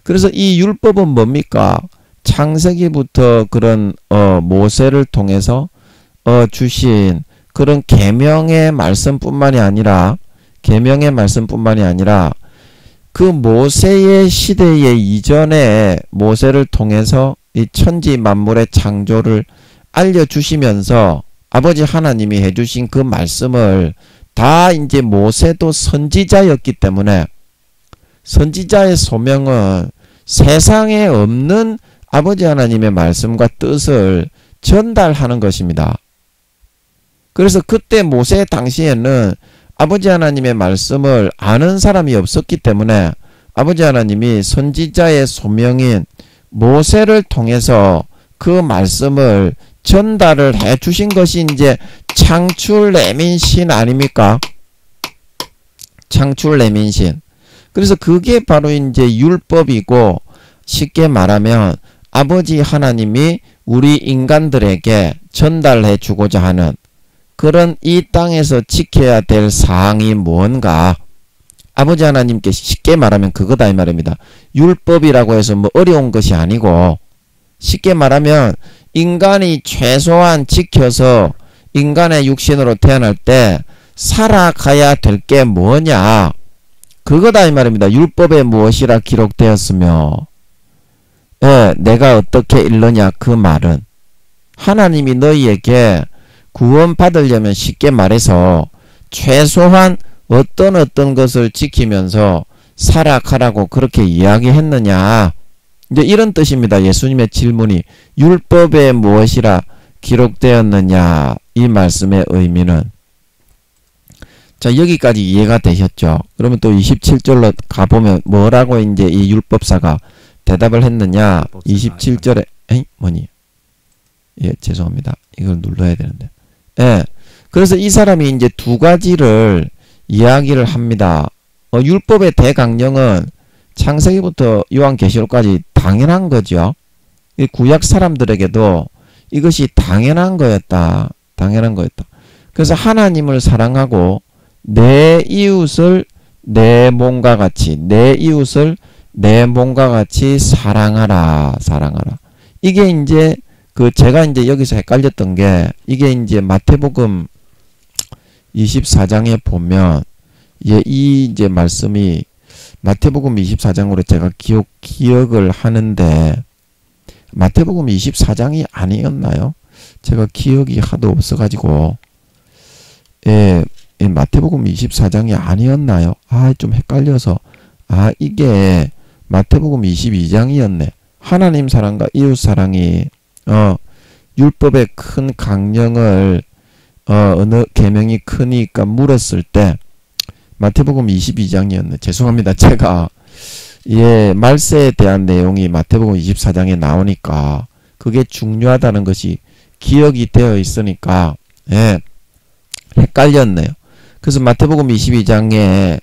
Speaker 1: 그래서 이 율법은 뭡니까? 창세기부터 그런 모세를 통해서 주신 그런 계명의 말씀뿐만이 아니라 그 모세의 시대의 이전에 모세를 통해서 이 천지 만물의 창조를 알려주시면서 아버지 하나님이 해주신 그 말씀을 다 이제 모세도 선지자였기 때문에 선지자의 소명은 세상에 없는 아버지 하나님의 말씀과 뜻을 전달하는 것입니다. 그래서 그때 모세 당시에는 아버지 하나님의 말씀을 아는 사람이 없었기 때문에 아버지 하나님이 선지자의 소명인 모세를 통해서 그 말씀을 전달을 해 주신 것이 이제 창출 레민신 아닙니까? 창출 레민신. 그래서 그게 바로 이제 율법이고 쉽게 말하면 아버지 하나님이 우리 인간들에게 전달해 주고자 하는 그런 이 땅에서 지켜야 될 사항이 뭔가 아버지 하나님께 쉽게 말하면 그거다 이 말입니다. 율법이라고 해서 뭐 어려운 것이 아니고 쉽게 말하면 인간이 최소한 지켜서 인간의 육신으로 태어날 때 살아가야 될 게 뭐냐 그거다 이 말입니다. 율법에 무엇이라 기록되었으며 내가 어떻게 읽느냐 그 말은 하나님이 너희에게 구원 받으려면 쉽게 말해서 최소한 어떤 것을 지키면서 살아가라고 그렇게 이야기했느냐 이제 이런 뜻입니다. 예수님의 질문이 율법에 무엇이라 기록되었느냐 이 말씀의 의미는 자 여기까지 이해가 되셨죠? 그러면 또 27절로 가보면 뭐라고 이제 이 율법사가 대답을 했느냐 27절에 뭐니? 죄송합니다. 이걸 눌러야 되는데 그래서 이 사람이 이제 두 가지를 이야기를 합니다. 율법의 대강령은 창세기부터 요한계시록까지 당연한 거죠. 구약 사람들에게도 이것이 당연한 거였다. 그래서 하나님을 사랑하고 내 이웃을 내 몸과 같이 사랑하라. 이게 이제 제가 이제 여기서 헷갈렸던 게 이게 이제 마태복음 24장에 보면 이 이제 말씀이 마태복음 24장으로 제가 기억을 하는데 마태복음 24장이 아니었나요? 제가 기억이 하도 없어가지고 마태복음 24장이 아니었나요? 좀 헷갈려서 이게 마태복음 22장이었네. 하나님 사랑과 이웃 사랑이 율법의 큰 강령을 어느 계명이 크니까 물었을 때 마태복음 22장이었네. 죄송합니다. 제가 말세에 대한 내용이 마태복음 24장에 나오니까 그게 중요하다는 것이 기억이 되어 있으니까 헷갈렸네요. 그래서 마태복음 22장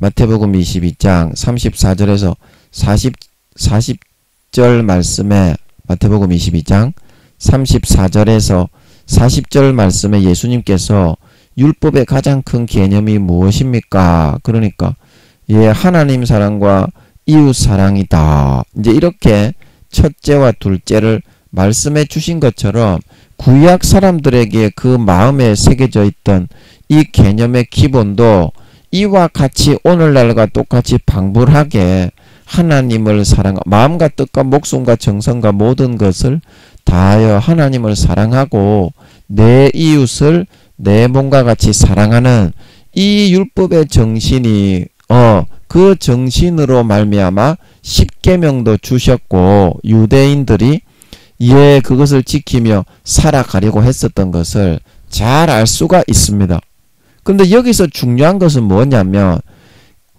Speaker 1: 34절에서 30절 말씀에 마태복음 22장 34절에서 40절 말씀에 예수님께서 율법의 가장 큰 개념이 무엇입니까? 그러니까 하나님 사랑과 이웃 사랑이다. 이제 이렇게 첫째와 둘째를 말씀해 주신 것처럼 구약 사람들에게 그 마음에 새겨져 있던 이 개념의 기본도 이와 같이 오늘날과 똑같이 방불하게 하나님을 마음과 뜻과 목숨과 정성과 모든 것을 다하여 하나님을 사랑하고 내 이웃을 내 몸과 같이 사랑하는 이 율법의 정신이 그 정신으로 말미암아 십계명도 주셨고 유대인들이 그것을 지키며 살아가려고 했었던 것을 잘 알 수가 있습니다. 그런데 여기서 중요한 것은 뭐냐면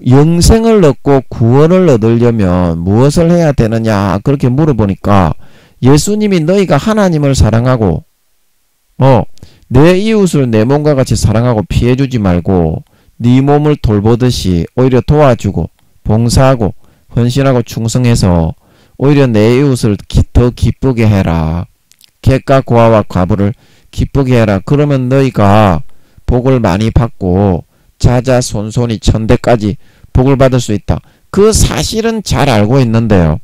Speaker 1: 영생을 얻고 구원을 얻으려면 무엇을 해야 되느냐 그렇게 물어보니까 예수님이 너희가 하나님을 사랑하고 내 이웃을 내 몸과 같이 사랑하고 피해주지 말고 네 몸을 돌보듯이 오히려 도와주고 봉사하고 헌신하고 충성해서 오히려 내 이웃을 더 기쁘게 해라. 객과 고아와 과부를 기쁘게 해라. 그러면 너희가 복을 많이 받고 자자손손이 천대까지 복을 받을 수 있다. 그 사실은 잘 알고 있는데요.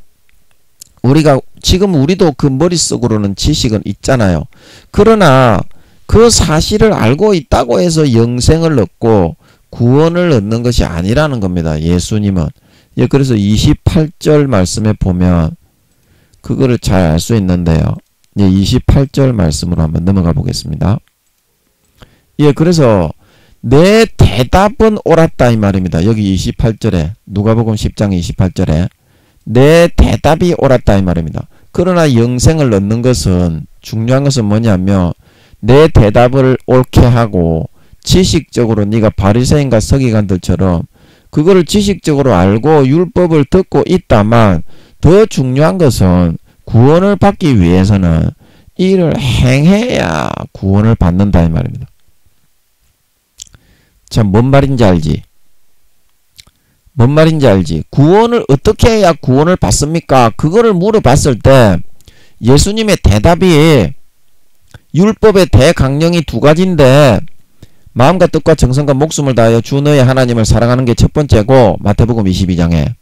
Speaker 1: 우리도 그 머릿속으로는 지식은 있잖아요. 그러나 그 사실을 알고 있다고 해서 영생을 얻고 구원을 얻는 것이 아니라는 겁니다. 예수님은. 그래서 28절 말씀에 보면 그거를 잘 알 수 있는데요. 28절 말씀으로 한번 넘어가 보겠습니다. 그래서 내 대답은 옳았다 이 말입니다. 여기 28절에 누가복음 10장 28절에 내 대답이 옳았다 이 말입니다. 그러나 영생을 얻는 것은 중요한 것은 뭐냐면 내 대답을 옳게 하고 지식적으로 네가 바리새인과 서기관들처럼 그거를 지식적으로 알고 율법을 듣고 있다만 더 중요한 것은 구원을 받기 위해서는 이를 행해야 구원을 받는다 이 말입니다. 참 뭔 말인지 알지? 뭔 말인지 알지? 구원을 어떻게 해야 구원을 받습니까? 그거를 물어봤을 때 예수님의 대답이 율법의 대강령이 두 가지인데 마음과 뜻과 정성과 목숨을 다하여 주 너의 하나님을 사랑하는 게 첫 번째고 마태복음 22장에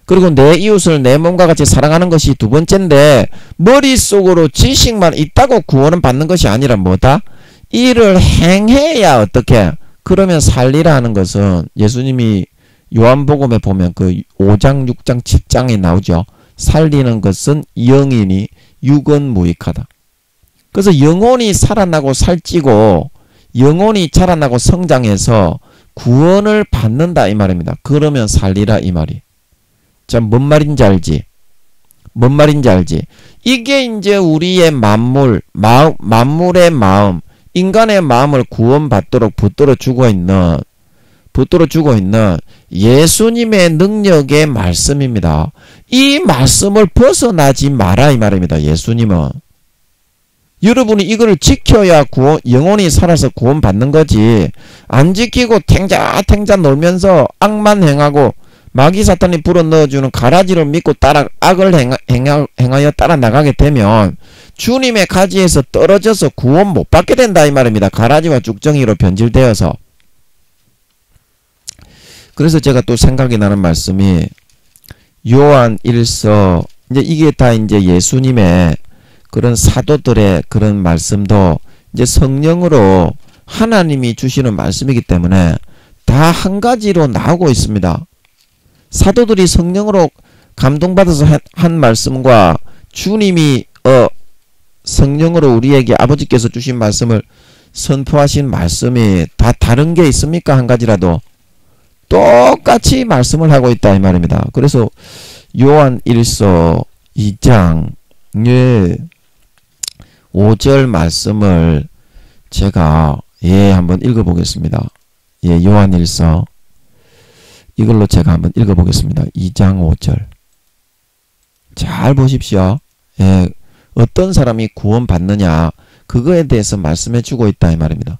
Speaker 1: 그리고 내 이웃을 내 몸과 같이 사랑하는 것이 두 번째인데 머릿속으로 지식만 있다고 구원은 받는 것이 아니라 뭐다? 이를 행해야 어떻게? 그러면 살리라 하는 것은 예수님이 요한복음에 보면 그 5장, 6장, 7장에 나오죠. 살리는 것은 영이니 육은 무익하다. 그래서 영혼이 살아나고 살찌고 영혼이 자라나고 성장해서 구원을 받는다 이 말입니다. 그러면 살리라 이 말이. 자, 뭔 말인지 알지? 뭔 말인지 알지? 이게 이제 우리의 만물의 마음, 인간의 마음을 구원받도록 붙들어 주고 있는 예수님의 능력의 말씀입니다. 이 말씀을 벗어나지 마라 이 말입니다. 예수님은. 여러분이 이걸 지켜야 영혼이 살아서 구원받는 거지. 안 지키고 탱자 놀면서 악만 행하고 마귀 사탄이 불어넣어주는 가라지를 믿고 악을 행하여 따라 나가게 되면 주님의 가지에서 떨어져서 구원 못 받게 된다 이 말입니다. 가라지와 죽정이로 변질되어서. 그래서 제가 또 생각이 나는 말씀이 요한 1서 이제 이게 다 이제 예수님의 그런 사도들의 그런 말씀도 이제 성령으로 하나님이 주시는 말씀이기 때문에 다 한 가지로 나오고 있습니다. 사도들이 성령으로 감동받아서 한 말씀과 주님이 성령으로 우리에게 아버지께서 주신 말씀을 선포하신 말씀이 다 다른 게 있습니까? 한 가지라도 똑같이 말씀을 하고 있다 이 말입니다. 그래서 요한 1서 2장 5절 말씀을 제가 한번 읽어보겠습니다. 요한 1서 이걸로 제가 한번 읽어보겠습니다. 2장 5절 잘 보십시오. 어떤 사람이 구원받느냐 그거에 대해서 말씀해 주고 있다 이 말입니다.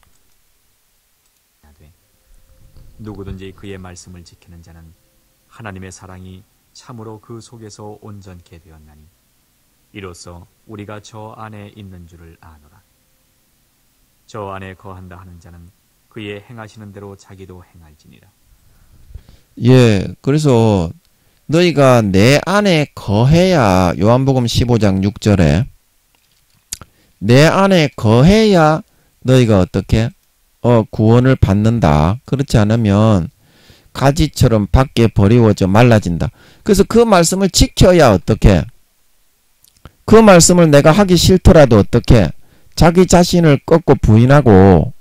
Speaker 2: 누구든지 그의 말씀을 지키는 자는 하나님의 사랑이 참으로 그 속에서 온전케 되었나니 이로써 우리가 저 안에 있는 줄을 아노라. 저 안에 거한다 하는 자는 그의 행하시는 대로 자기도 행할지니라.
Speaker 1: 예, 그래서 너희가 내 안에 거해야, 요한복음 15장 6절에 내 안에 거해야 너희가 어떻게 구원을 받는다. 그렇지 않으면 가지처럼 밖에 버리워져 말라진다. 그래서 그 말씀을 지켜야 어떻게, 그 말씀을 내가 하기 싫더라도 어떻게 자기 자신을 꺾고 부인하고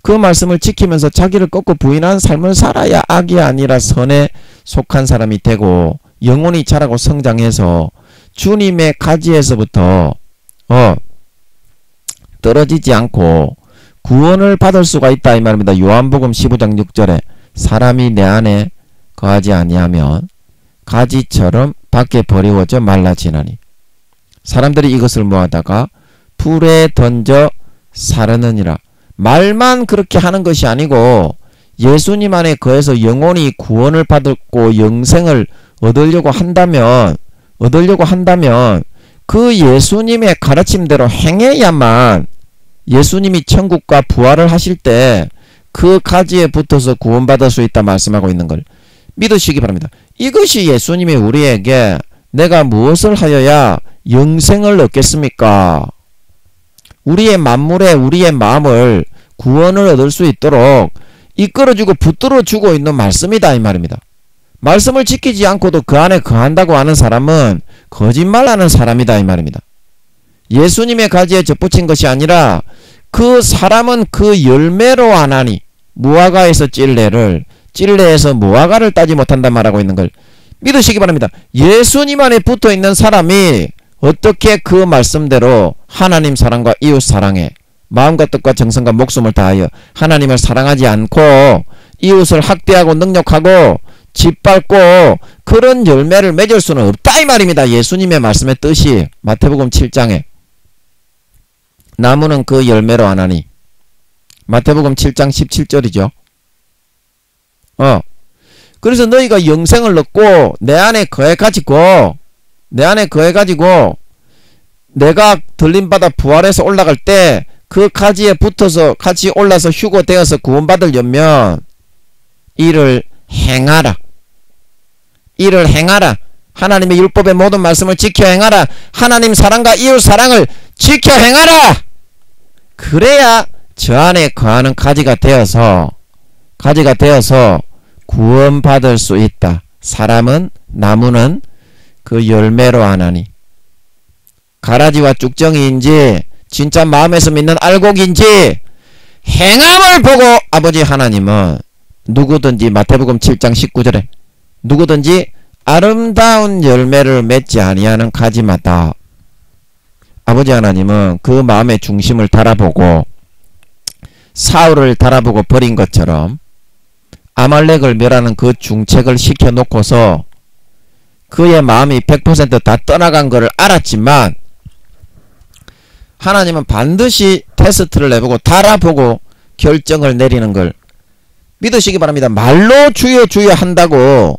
Speaker 1: 그 말씀을 지키면서 자기를 꺾고 부인한 삶을 살아야 악이 아니라 선에 속한 사람이 되고 영혼이 자라고 성장해서 주님의 가지에서부터 떨어지지 않고 구원을 받을 수가 있다 이 말입니다. 요한복음 15장 6절에 사람이 내 안에 거하지 아니하면 가지처럼 밖에 버리워져 말라지나니. 사람들이 이것을 모아다가 불에 던져 사르느니라. 말만 그렇게 하는 것이 아니고 예수님 안에 거해서 영혼이 구원을 받고 영생을 얻으려고 한다면 그 예수님의 가르침대로 행해야만 예수님이 천국과 부활을 하실 때 그 가지에 붙어서 구원받을 수 있다 말씀하고 있는 걸 믿으시기 바랍니다. 이것이 예수님이 우리에게 내가 무엇을 하여야 영생을 얻겠습니까? 우리의 만물에 우리의 마음을 구원을 얻을 수 있도록 이끌어주고 붙들어주고 있는 말씀이다 이 말입니다. 말씀을 지키지 않고도 그 안에 거한다고 하는 사람은 거짓말하는 사람이다 이 말입니다. 예수님의 가지에 접붙인 것이 아니라 그 사람은 그 열매로 안하니, 무화과에서 찔레에서 무화과를 따지 못한다 말하고 있는 걸 믿으시기 바랍니다. 예수님 안에 붙어있는 사람이 어떻게 그 말씀대로 하나님 사랑과 이웃 사랑에 마음과 뜻과 정성과 목숨을 다하여 하나님을 사랑하지 않고 이웃을 학대하고 능욕하고 짓밟고 그런 열매를 맺을 수는 없다 이 말입니다. 예수님의 말씀의 뜻이 마태복음 7장에 나무는 그 열매로 안하니, 마태복음 7장 17절이죠. 그래서 너희가 영생을 얻고 내 안에 거해가지고 내가 들림받아 부활해서 올라갈 때 그 가지에 붙어서 같이 올라서 휴거되어서 구원받으려면 이를 행하라. 하나님의 율법의 모든 말씀을 지켜 행하라. 하나님 사랑과 이웃 사랑을 지켜 행하라. 그래야 저 안에 거하는 가지가 되어서 구원받을 수 있다. 사람은, 나무는 그 열매로 안하니. 가라지와 쭉정이인지 진짜 마음에서 믿는 알곡인지 행함을 보고 아버지 하나님은 누구든지, 마태복음 7장 19절에 누구든지 아름다운 열매를 맺지 아니하는 가지마다 아버지 하나님은 그 마음의 중심을 달아보고 사울을 달아보고 버린 것처럼 아말렉을 멸하는 그 중책을 시켜놓고서 그의 마음이 100% 다 떠나간 것을 알았지만 하나님은 반드시 테스트를 내보고 달아보고 결정을 내리는 걸 믿으시기 바랍니다. 말로 주여 주여 한다고,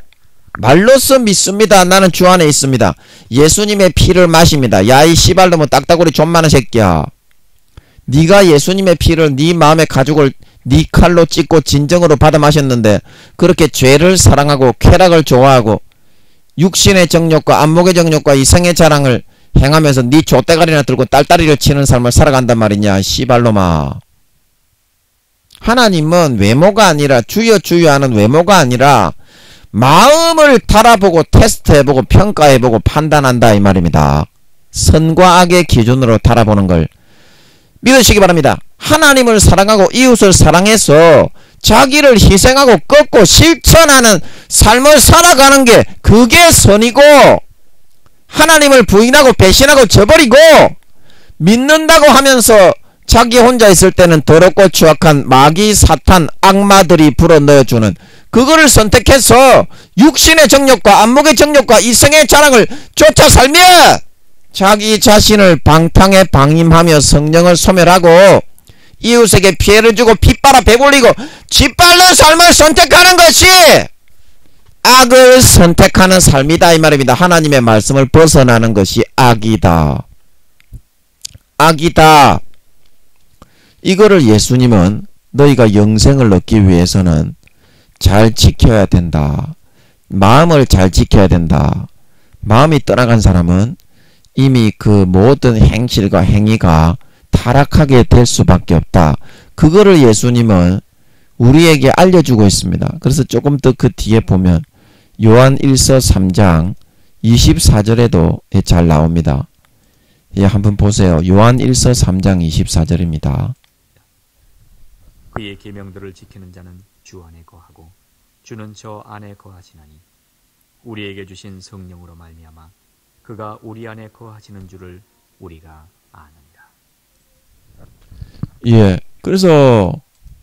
Speaker 1: 말로써 믿습니다. 나는 주 안에 있습니다. 예수님의 피를 마십니다. 야 이 씨발놈은 딱따구리 좀 많은 새끼야. 네가 예수님의 피를 네 마음의 가죽을 네 칼로 찢고 진정으로 받아 마셨는데 그렇게 죄를 사랑하고 쾌락을 좋아하고 육신의 정욕과 안목의 정욕과 이성의 자랑을 행하면서 네 족대가리나 들고 딸다리를 치는 삶을 살아간단 말이냐 씨발놈아. 하나님은 외모가 아니라 주여 주여 하는 외모가 아니라 마음을 달아보고 테스트해보고 평가해보고 판단한다 이 말입니다. 선과 악의 기준으로 달아보는 걸 믿으시기 바랍니다. 하나님을 사랑하고 이웃을 사랑해서 자기를 희생하고 꺾고 실천하는 삶을 살아가는 게 그게 선이고, 하나님을 부인하고 배신하고 저버리고 믿는다고 하면서 자기 혼자 있을 때는 더럽고 추악한 마귀 사탄 악마들이 불어넣어주는 그거를 선택해서 육신의 정욕과 안목의 정욕과 이성의 자랑을 쫓아 살며 자기 자신을 방탕에 방임하며 성령을 소멸하고 이웃에게 피해를 주고 핏바라 배불리고 짓밟는 삶을 선택하는 것이 악을 선택하는 삶이다 이 말입니다. 하나님의 말씀을 벗어나는 것이 악이다. 악이다. 이거를 예수님은 너희가 영생을 얻기 위해서는 잘 지켜야 된다. 마음을 잘 지켜야 된다. 마음이 떠나간 사람은 이미 그 모든 행실과 행위가 타락하게 될 수밖에 없다. 그거를 예수님은 우리에게 알려주고 있습니다. 그래서 조금 더 그 뒤에 보면 요한 1서 3장 24절에도 잘 나옵니다. 예, 한번 보세요. 요한 1서 3장 24절입니다.
Speaker 2: 그의 계명들을 지키는 자는 주 안에 거하고 주는 저 안에 거하시나니 우리에게 주신 성령으로 말미암아 그가 우리 안에 거하시는 줄을 우리가 아느니라.
Speaker 1: 예, 그래서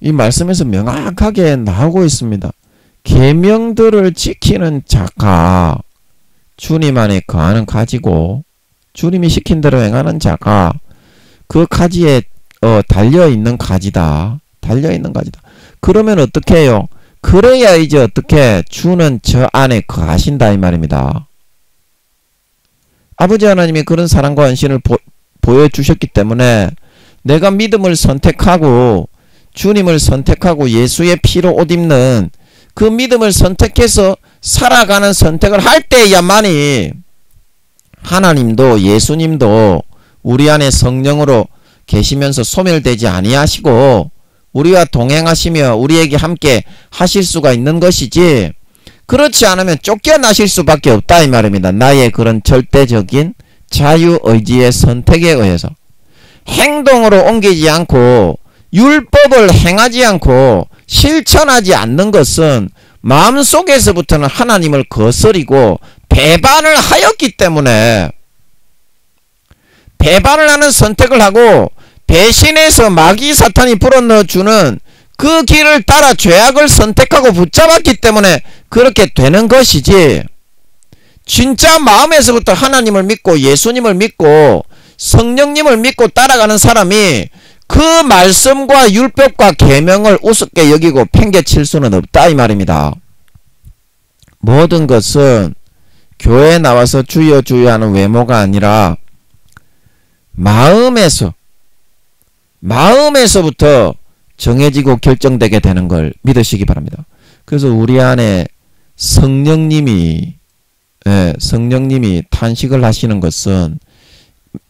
Speaker 1: 이 말씀에서 명확하게 나오고 있습니다. 계명들을 지키는 자가 주님 안에 거하는 가지고 주님이 시킨 대로 행하는 자가 그 가지에 달려있는 가지다. 달려있는 가지다. 그러면 어떻게 해요? 그래야 이제 어떻게 주는 저 안에 거하신다 이 말입니다. 아버지 하나님이 그런 사랑과 헌신을 보여주셨기 때문에 내가 믿음을 선택하고 주님을 선택하고 예수의 피로 옷 입는 그 믿음을 선택해서 살아가는 선택을 할 때야만이 하나님도 예수님도 우리 안에 성령으로 계시면서 소멸되지 아니하시고 우리와 동행하시며 우리에게 함께 하실 수가 있는 것이지, 그렇지 않으면 쫓겨나실 수밖에 없다 이 말입니다. 나의 그런 절대적인 자유의지의 선택에 의해서 행동으로 옮기지 않고 율법을 행하지 않고 실천하지 않는 것은 마음속에서부터는 하나님을 거스리고 배반을 하였기 때문에, 배반을 하는 선택을 하고 배신해서 마귀 사탄이 불어넣어주는 그 길을 따라 죄악을 선택하고 붙잡았기 때문에 그렇게 되는 것이지, 진짜 마음에서부터 하나님을 믿고 예수님을 믿고 성령님을 믿고 따라가는 사람이 그 말씀과 율법과 계명을 우습게 여기고 팽개칠 수는 없다 이 말입니다. 모든 것은 교회에 나와서 주여 주여 하는 외모가 아니라 마음에서부터 정해지고 결정되게 되는 걸 믿으시기 바랍니다. 그래서 우리 안에 성령님이 탄식을 하시는 것은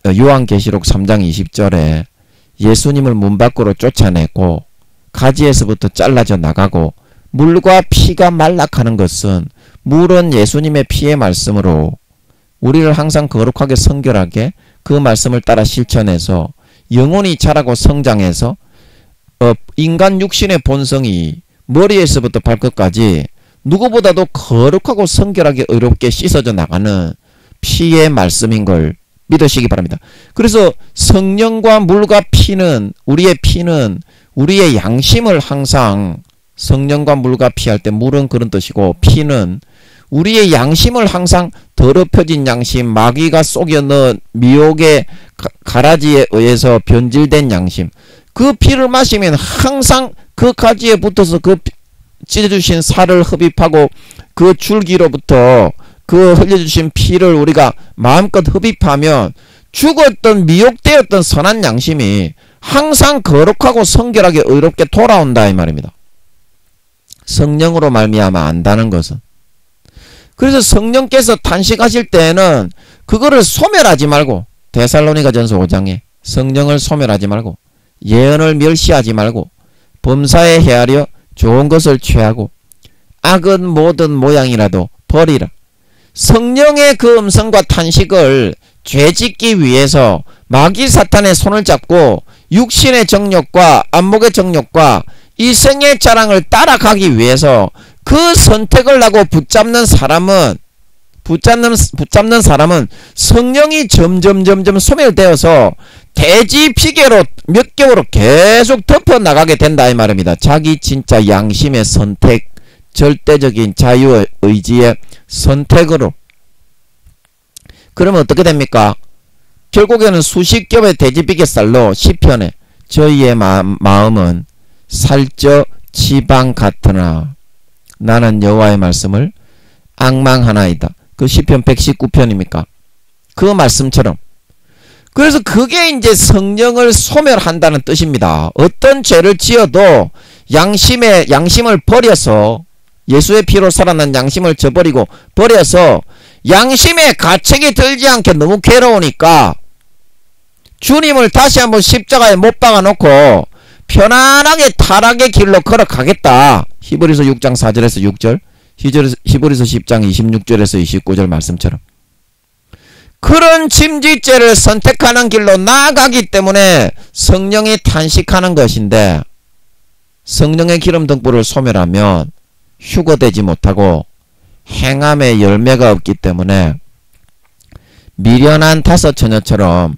Speaker 1: 요한계시록 3장 20절에 예수님을 문 밖으로 쫓아내고 가지에서부터 잘라져 나가고 물과 피가 말락하는 것은, 물은 예수님의 피의 말씀으로 우리를 항상 거룩하게 성결하게 그 말씀을 따라 실천해서 영혼이 자라고 성장해서 인간 육신의 본성이 머리에서부터 발끝까지 누구보다도 거룩하고 성결하게 의롭게 씻어져 나가는 피의 말씀인 걸 믿으시기 바랍니다. 그래서 성령과 물과 피는, 우리의 피는 우리의 양심을 항상, 성령과 물과 피 할 때 물은 그런 뜻이고 피는 우리의 양심을 항상 더럽혀진 양심, 마귀가 속여 넣은 미혹의 가라지에 의해서 변질된 양심, 그 피를 마시면 항상 그 가지에 붙어서 그 찢어주신 살을 흡입하고 그 줄기로부터 그 흘려주신 피를 우리가 마음껏 흡입하면 죽었던 미혹되었던 선한 양심이 항상 거룩하고 성결하게 의롭게 돌아온다 이 말입니다. 성령으로 말미암아 안다는 것은. 그래서 성령께서 탄식하실 때에는 그거를 소멸하지 말고, 데살로니가전서 5장에 성령을 소멸하지 말고 예언을 멸시하지 말고 범사에 헤아려 좋은 것을 취하고 악은 모든 모양이라도 버리라. 성령의 그 음성과 탄식을 죄짓기 위해서 마귀 사탄의 손을 잡고 육신의 정욕과 안목의 정욕과 이성의 자랑을 따라가기 위해서 그 선택을 하고 붙잡는 사람은 성령이 점점 소멸되어서 대지 피계로 몇 개월로 계속 덮어 나가게 된다 이 말입니다. 자기 진짜 양심의 선택, 절대적인 자유의 의지의 선택으로. 그러면 어떻게 됩니까? 결국에는 수십 겹의 돼지비계살로 시편에 저희의 마음은 살쪄 지방 같으나 나는 여호와의 말씀을 앙망하나이다. 그 시편 119편입니까? 그 말씀처럼. 그래서 그게 이제 성령을 소멸한다는 뜻입니다. 어떤 죄를 지어도 양심을 버려서, 예수의 피로 살아난 양심을 저버리고 버려서 양심에 가책이 들지 않게 너무 괴로우니까 주님을 다시 한번 십자가에 못 박아놓고 편안하게 타락의 길로 걸어가겠다. 히브리서 6장 4절에서 6절, 히브리서 10장 26절에서 29절 말씀처럼 그런 짐짓죄를 선택하는 길로 나아가기 때문에 성령이 탄식하는 것인데, 성령의 기름 등불을 소멸하면 휴거되지 못하고 행함의 열매가 없기 때문에 미련한 다섯 처녀처럼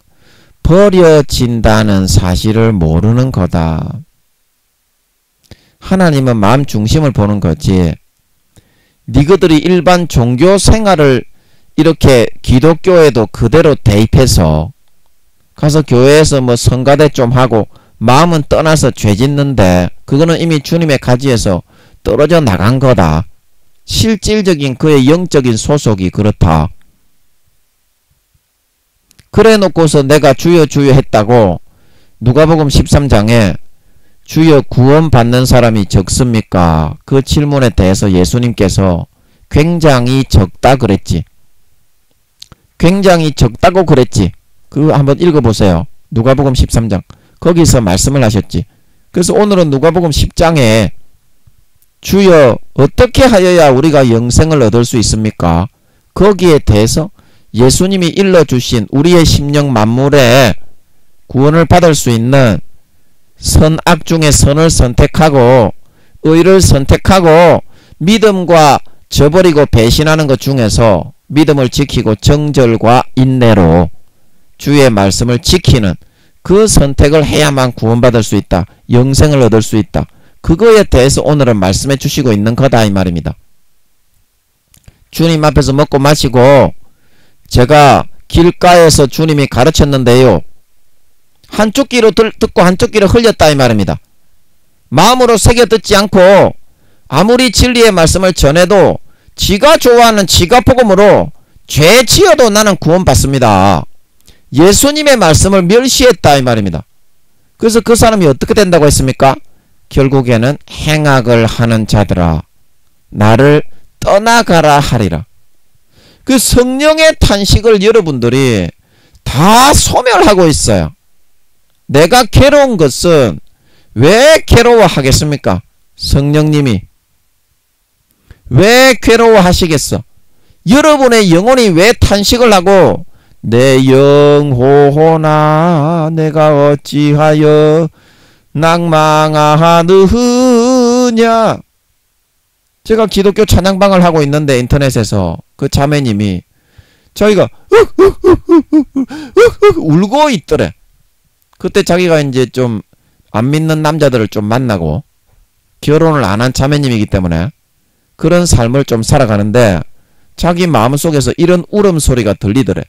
Speaker 1: 버려진다는 사실을 모르는 거다. 하나님은 마음 중심을 보는 거지, 니그들이 일반 종교 생활을 이렇게 기독교에도 그대로 대입해서 가서 교회에서 뭐 성가대 좀 하고 마음은 떠나서 죄 짓는데 그거는 이미 주님의 가지에서 떨어져 나간 거다. 실질적인 그의 영적인 소속이 그렇다. 그래 놓고서 내가 주여 주여 했다고 누가복음 13장에 주여 구원 받는 사람이 적습니까? 그 질문에 대해서 예수님께서 굉장히 적다 그랬지. 굉장히 적다고 그랬지. 그거 한번 읽어보세요. 누가복음 13장. 거기서 말씀을 하셨지. 그래서 오늘은 누가복음 10장에 주여 어떻게 하여야 우리가 영생을 얻을 수 있습니까? 거기에 대해서 예수님이 일러주신 우리의 심령 만물에 구원을 받을 수 있는 선악 중에 선을 선택하고 의를 선택하고 믿음과 저버리고 배신하는 것 중에서 믿음을 지키고 정절과 인내로 주의 말씀을 지키는 그 선택을 해야만 구원받을 수 있다. 영생을 얻을 수 있다. 그거에 대해서 오늘은 말씀해 주시고 있는 거다 이 말입니다. 주님 앞에서 먹고 마시고 제가 길가에서 주님이 가르쳤는데요, 한쪽 귀로 듣고 한쪽 귀로 흘렸다 이 말입니다. 마음으로 새겨 듣지 않고 아무리 진리의 말씀을 전해도 지가 좋아하는 지가 복음으로 죄 지어도 나는 구원받습니다. 예수님의 말씀을 멸시했다 이 말입니다. 그래서 그 사람이 어떻게 된다고 했습니까? 결국에는 행악을 하는 자들아 나를 떠나가라 하리라. 그 성령의 탄식을 여러분들이 다 소멸하고 있어요. 내가 괴로운 것은 왜 괴로워하겠습니까? 성령님이 왜 괴로워하시겠어? 여러분의 영혼이 왜 탄식을 하고 내 영혼아 내가 어찌하여 낭망하느냐. 제가 기독교 찬양방을 하고 있는데 인터넷에서 그 자매님이 자기가 울고 있더래. 그때 자기가 이제 좀 안 믿는 남자들을 좀 만나고 결혼을 안 한 자매님이기 때문에 그런 삶을 좀 살아가는데 자기 마음속에서 이런 울음소리가 들리더래.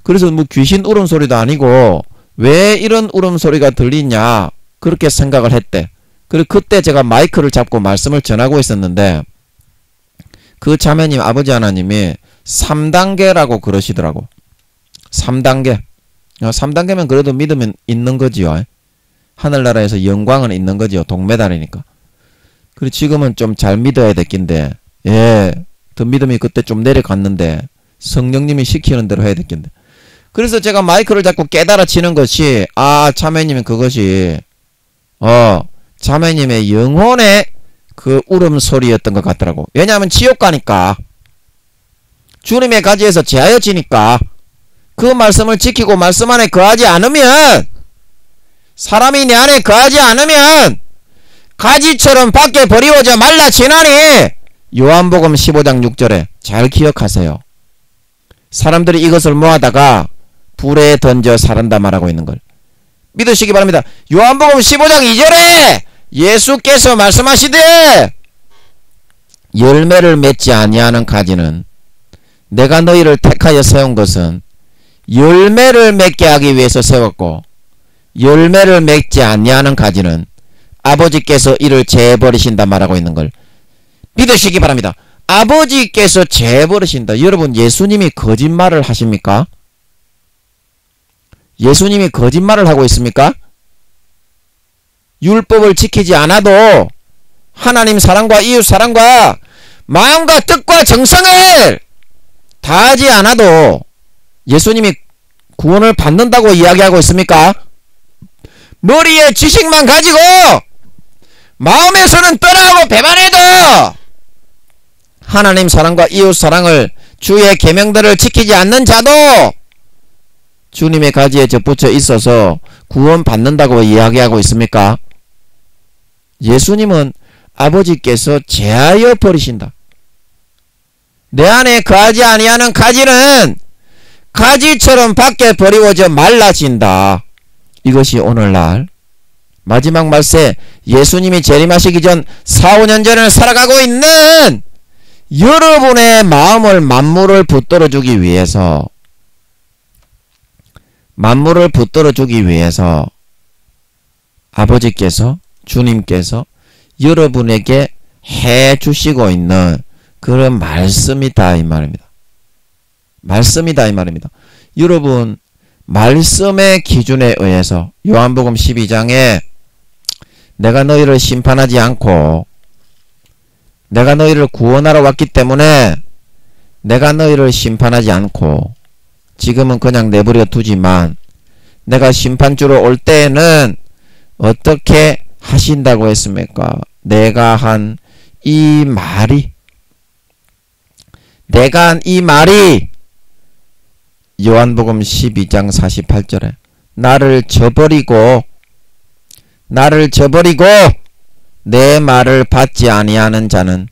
Speaker 1: 그래서 뭐 귀신 울음소리도 아니고 왜 이런 울음소리가 들리냐 그렇게 생각을 했대. 그리고 그때 제가 마이크를 잡고 말씀을 전하고 있었는데 그 자매님 아버지 하나님이 3단계라고 그러시더라고. 3단계. 3단계면 그래도 믿음은 있는 거지요. 하늘나라에서 영광은 있는 거지요. 동메달이니까. 그리고 지금은 좀 잘 믿어야 됐긴데, 예, 더 믿음이 그때 좀 내려갔는데 성령님이 시키는 대로 해야 됐긴데. 그래서 제가 마이크를 잡고 깨달아지는 것이 자매님은 그것이 자매님의 영혼의 그 울음소리였던 것 같더라고. 왜냐하면 지옥 가니까 주님의 가지에서 제하여지니까 그 말씀을 지키고 말씀 안에 거하지 않으면 사람이 내 안에 거하지 않으면 가지처럼 밖에 버리워져 말라지나니 요한복음 15장 6절에 잘 기억하세요. 사람들이 이것을 모아다가 불에 던져 사른다 말하고 있는 걸 믿으시기 바랍니다. 요한복음 15장 2절에 예수께서 말씀하시되 열매를 맺지 아니하는 가지는 내가 너희를 택하여 세운 것은 열매를 맺게 하기 위해서 세웠고 열매를 맺지 아니하는 가지는 아버지께서 이를 제버리신다 말하고 있는 걸 믿으시기 바랍니다. 아버지께서 재버리신다. 여러분, 예수님이 거짓말을 하십니까? 예수님이 거짓말을 하고 있습니까? 율법을 지키지 않아도 하나님 사랑과 이웃 사랑과 마음과 뜻과 정성을 다하지 않아도 예수님이 구원을 받는다고 이야기하고 있습니까? 머리에 지식만 가지고 마음에서는 떠나고 배반해도 하나님 사랑과 이웃 사랑을 주의 계명들을 지키지 않는 자도 주님의 가지에 접붙여 있어서 구원 받는다고 이야기하고 있습니까? 예수님은 아버지께서 제하여 버리신다. 내 안에 거하지 아니하는 가지는 가지처럼 밖에 버리워져 말라진다. 이것이 오늘날 마지막 말세 예수님이 재림하시기 전 4, 5년 전을 살아가고 있는 여러분의 마음을 만물을 붙들어 주기 위해서 아버지께서 주님께서 여러분에게 해 주시고 있는 그런 말씀이다 이 말입니다. 말씀이다 이 말입니다. 여러분, 말씀의 기준에 의해서 요한복음 12장에 내가 너희를 심판하지 않고 내가 너희를 구원하러 왔기 때문에 내가 너희를 심판하지 않고 지금은 그냥 내버려 두지만 내가 심판주로 올 때에는 어떻게 하신다고 했습니까? 내가 한 이 말이 요한복음 12장 48절에 나를 저버리고 내 말을 받지 아니하는 자는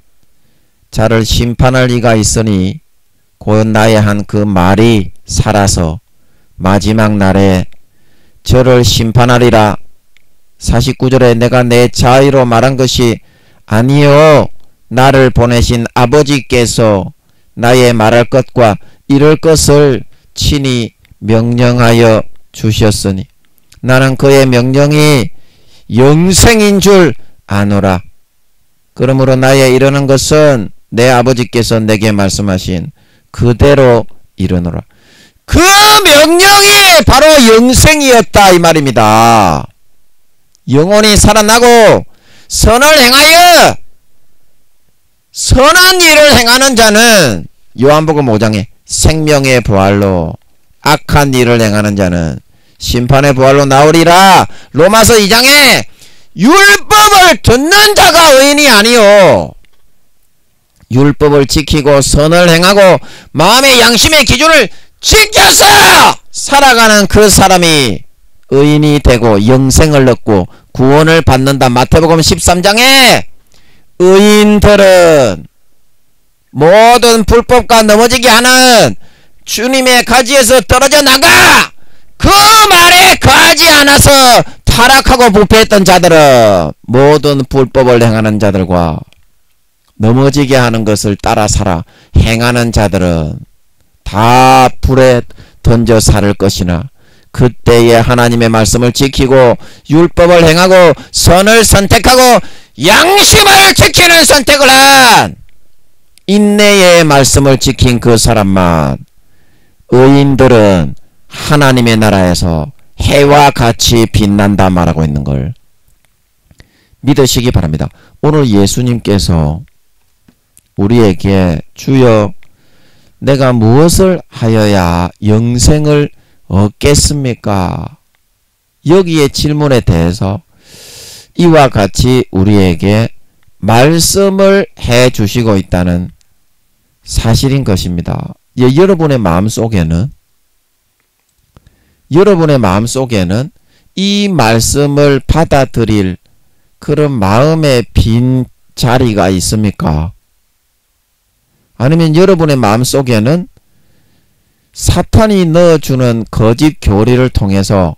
Speaker 1: 자를 심판할 이가 있으니 곧 나의 한 그 말이 살아서 마지막 날에 저를 심판하리라. 49절에 내가 내 자의로 말한 것이 아니요 나를 보내신 아버지께서 나의 말할 것과 이룰 것을 친히 명령하여 주셨으니 나는 그의 명령이 영생인 줄 아노라. 그러므로 나의 이르는 것은 내 아버지께서 내게 말씀하신 그대로 이르노라. 그 명령이 바로 영생이었다 이 말입니다. 영혼이 살아나고 선을 행하여 선한 일을 행하는 자는 요한복음 5장에 생명의 부활로, 악한 일을 행하는 자는 심판의 부활로 나오리라. 로마서 2장에 율법을 듣는 자가 의인이 아니요 율법을 지키고 선을 행하고 마음의 양심의 기준을 지켜서 살아가는 그 사람이 의인이 되고 영생을 얻고 구원을 받는다. 마태복음 13장에 의인들은 모든 불법과 넘어지게 하는 주님의 가지에서 떨어져 나가 그 말에 거하지 않아서 타락하고 부패했던 자들은 모든 불법을 행하는 자들과 넘어지게 하는 것을 따라 살아 행하는 자들은 다 불에 던져 살을 것이나 그때에 하나님의 말씀을 지키고 율법을 행하고 선을 선택하고 양심을 지키는 선택을 한 인내의 말씀을 지킨 그 사람만 의인들은 하나님의 나라에서 해와 같이 빛난다 말하고 있는 걸 믿으시기 바랍니다. 오늘 예수님께서 우리에게 주여 내가 무엇을 하여야 영생을 얻겠습니까? 여기에 질문에 대해서 이와 같이 우리에게 말씀을 해 주시고 있다는 사실인 것입니다. 여러분의 마음속에는 이 말씀을 받아들일 그런 마음의 빈 자리가 있습니까? 아니면 여러분의 마음속에는 사탄이 넣어주는 거짓 교리를 통해서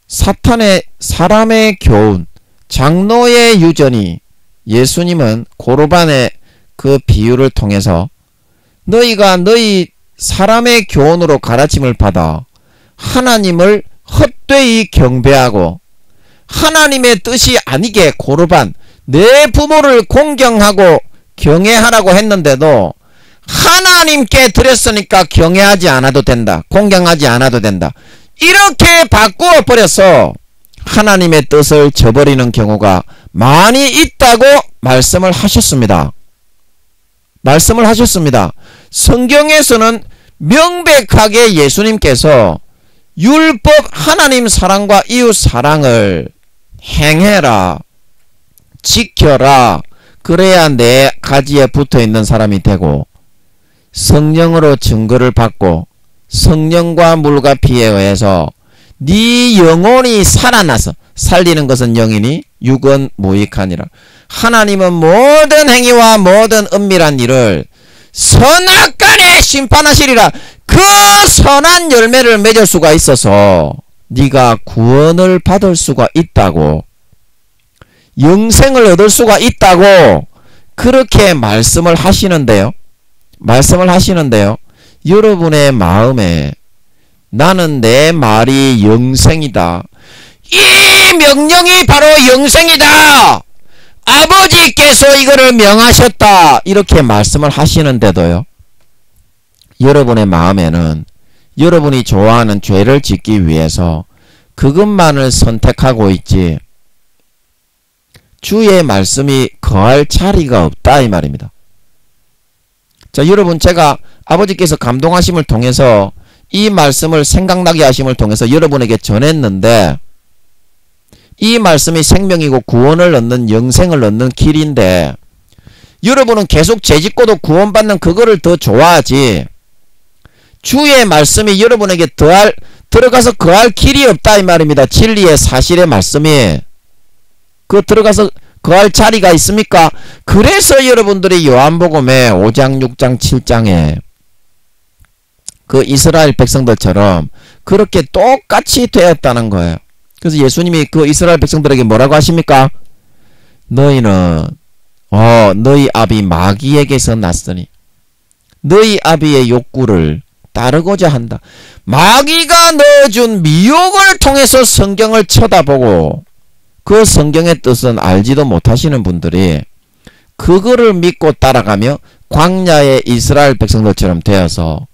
Speaker 1: 사람의 교훈, 장로의 유전이 예수님은 고르반의 그 비유를 통해서 너희가 너희 사람의 교훈으로 가르침을 받아 하나님을 헛되이 경배하고 하나님의 뜻이 아니게 고르반 내 부모를 공경하고 경외하라고 했는데도 하나님께 드렸으니까 경외하지 않아도 된다. 공경하지 않아도 된다. 이렇게 바꾸어 버려서 하나님의 뜻을 저버리는 경우가 많이 있다고 말씀을 하셨습니다. 말씀을 하셨습니다. 성경에서는 명백하게 예수님께서 율법 하나님 사랑과 이웃 사랑을 행해라, 지켜라, 그래야 내 가지에 붙어있는 사람이 되고 성령으로 증거를 받고 성령과 물과 피에 의해서 네 영혼이 살아나서, 살리는 것은 영이니 육은 무익하니라. 하나님은 모든 행위와 모든 은밀한 일을 선악간에 심판하시리라. 그 선한 열매를 맺을 수가 있어서 네가 구원을 받을 수가 있다고, 영생을 얻을 수가 있다고 그렇게 말씀을 하시는데요. 여러분의 마음에 나는 내 말이 영생이다, 이 명령이 바로 영생이다, 아버지께서 이거를 명하셨다, 이렇게 말씀을 하시는데도요, 여러분의 마음에는 여러분이 좋아하는 죄를 짓기 위해서 그것만을 선택하고 있지 주의 말씀이 거할 자리가 없다 이 말입니다. 자, 여러분, 제가 아버지께서 감동하심을 통해서 이 말씀을 생각나게 하심을 통해서 여러분에게 전했는데, 이 말씀이 생명이고 구원을 얻는, 영생을 얻는 길인데 여러분은 계속 죄짓고도 구원받는 그거를 더 좋아하지 주의 말씀이 여러분에게 들어가서 거할 길이 없다 이 말입니다. 진리의 사실의 말씀이 그 들어가서 거할 자리가 있습니까? 그래서 여러분들이 요한복음에 5장 6장 7장에 그 이스라엘 백성들처럼 그렇게 똑같이 되었다는 거예요. 그래서 예수님이 그 이스라엘 백성들에게 뭐라고 하십니까? 너희는 너희 아비 마귀에게서 났으니 너희 아비의 욕구를 따르고자 한다. 마귀가 넣어준 미혹을 통해서 성경을 쳐다보고 그 성경의 뜻은 알지도 못하시는 분들이 그거를 믿고 따라가며 광야의 이스라엘 백성들처럼 되어서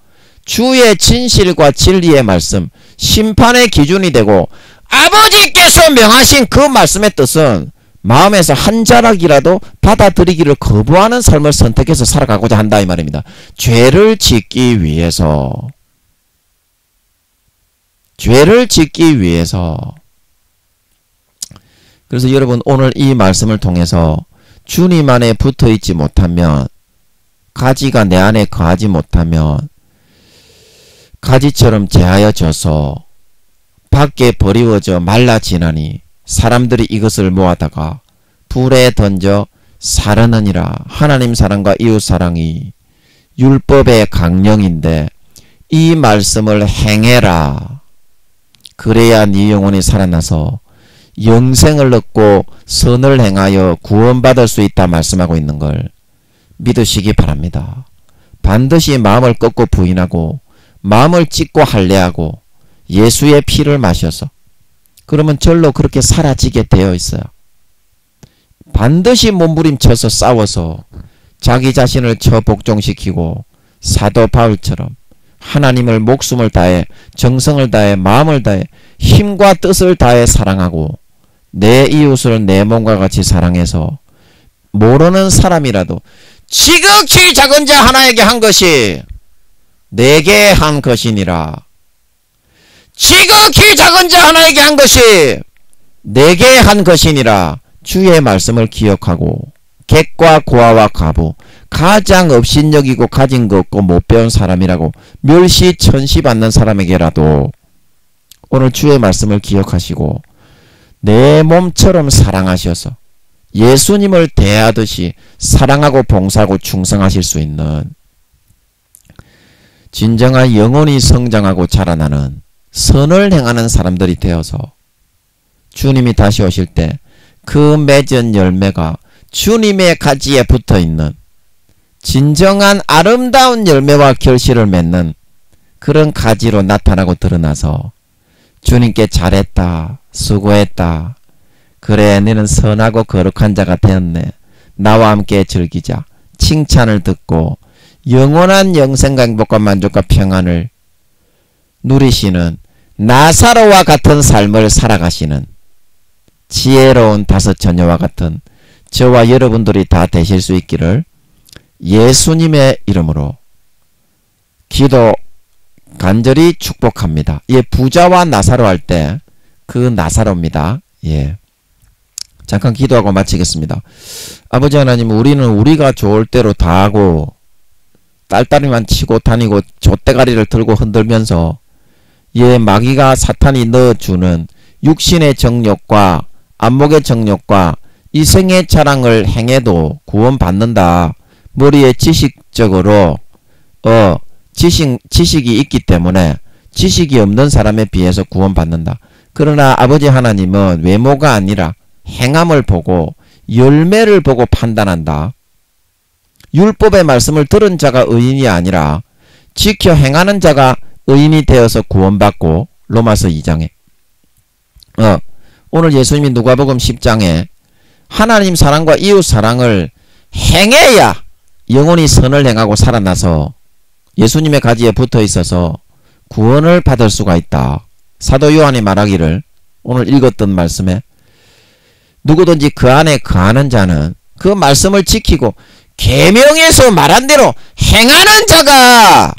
Speaker 1: 주의 진실과 진리의 말씀, 심판의 기준이 되고 아버지께서 명하신 그 말씀의 뜻은 마음에서 한 자락이라도 받아들이기를 거부하는 삶을 선택해서 살아가고자 한다 이 말입니다. 죄를 짓기 위해서 그래서 여러분, 오늘 이 말씀을 통해서 주님 안에 붙어있지 못하면, 가지가 내 안에 거하지 못하면 가지처럼 재하여져서 밖에 버리워져 말라지나니 사람들이 이것을 모아다가 불에 던져 사르느니라. 하나님 사랑과 이웃 사랑이 율법의 강령인데 이 말씀을 행해라. 그래야 네 영혼이 살아나서 영생을 얻고 선을 행하여 구원받을 수 있다 말씀하고 있는 걸 믿으시기 바랍니다. 반드시 마음을 꺾고 부인하고 마음을 찢고 할례하고 예수의 피를 마셔서 그러면 절로 그렇게 사라지게 되어 있어요. 반드시 몸부림쳐서 싸워서 자기 자신을 처복종시키고 사도 바울처럼 하나님을 목숨을 다해 정성을 다해 마음을 다해 힘과 뜻을 다해 사랑하고 내 이웃을 내 몸과 같이 사랑해서 모르는 사람이라도 지극히 작은 자 하나에게 한 것이 내게 한 것이니라. 지극히 작은 자 하나에게 한 것이 내게 한 것이니라. 주의 말씀을 기억하고 객과 고아와 과부, 가장 업신여기고 가진 것 없고 못 배운 사람이라고 멸시 천시 받는 사람에게라도 오늘 주의 말씀을 기억하시고 내 몸처럼 사랑하셔서 예수님을 대하듯이 사랑하고 봉사하고 충성하실 수 있는 진정한 영혼이 성장하고 자라나는 선을 행하는 사람들이 되어서 주님이 다시 오실 때 그 맺은 열매가 주님의 가지에 붙어있는 진정한 아름다운 열매와 결실을 맺는 그런 가지로 나타나고 드러나서 주님께 잘했다, 수고했다, 그래 너는 선하고 거룩한 자가 되었네, 나와 함께 즐기자, 칭찬을 듣고 영원한 영생과 행복과 만족과 평안을 누리시는 나사로와 같은 삶을 살아가시는 지혜로운 5 처녀와 같은 저와 여러분들이 다 되실 수 있기를 예수님의 이름으로 기도 간절히 축복합니다. 예, 부자와 나사로 할 때 그 나사로입니다. 예. 잠깐 기도하고 마치겠습니다. 아버지 하나님, 우리는 우리가 좋을 대로 다 하고 딸딸이만 치고 다니고 좆대가리를 들고 흔들면서 예, 마귀가 사탄이 넣어주는 육신의 정욕과 안목의 정욕과 이생의 자랑을 행해도 구원받는다. 머리에 지식적으로 지식이 있기 때문에 지식이 없는 사람에 비해서 구원받는다. 그러나 아버지 하나님은 외모가 아니라 행함을 보고 열매를 보고 판단한다. 율법의 말씀을 들은 자가 의인이 아니라 지켜 행하는 자가 의인이 되어서 구원받고 로마서 2장에 오늘 예수님이 누가복음 10장에 하나님 사랑과 이웃 사랑을 행해야 영원히 선을 행하고 살아나서 예수님의 가지에 붙어 있어서 구원을 받을 수가 있다. 사도 요한이 말하기를 오늘 읽었던 말씀에 누구든지 그 안에 거하는 자는 그 말씀을 지키고 계명에서 말한 대로 행하는 자가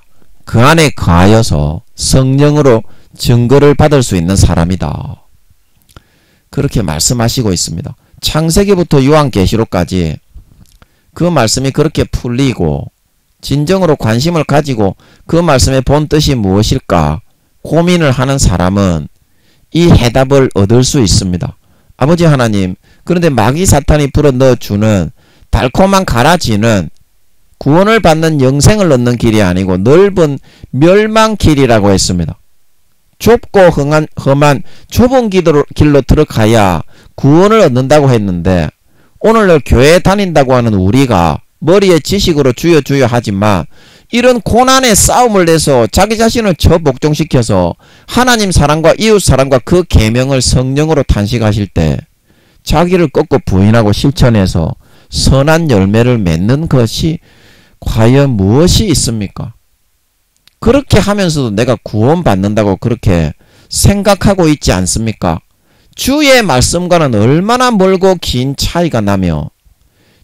Speaker 1: 그 안에 거하여서 성령으로 증거를 받을 수 있는 사람이다. 그렇게 말씀하시고 있습니다. 창세기부터 요한계시록까지 그 말씀이 그렇게 풀리고 진정으로 관심을 가지고 그 말씀의 본 뜻이 무엇일까 고민을 하는 사람은 이 해답을 얻을 수 있습니다. 아버지 하나님, 그런데 마귀 사탄이 불어넣어주는 달콤한 가라지는 구원을 받는 영생을 얻는 길이 아니고 넓은 멸망길이라고 했습니다. 좁고 험한 좁은 길로 들어가야 구원을 얻는다고 했는데 오늘날 교회에 다닌다고 하는 우리가 머리에 지식으로 주여 하지만 이런 고난의 싸움을 내서 자기 자신을 저복종시켜서 하나님 사랑과 이웃 사랑과 그 계명을 성령으로 탄식하실 때 자기를 꺾고 부인하고 실천해서 선한 열매를 맺는 것이 과연 무엇이 있습니까? 그렇게 하면서도 내가 구원받는다고 그렇게 생각하고 있지 않습니까? 주의 말씀과는 얼마나 멀고 긴 차이가 나며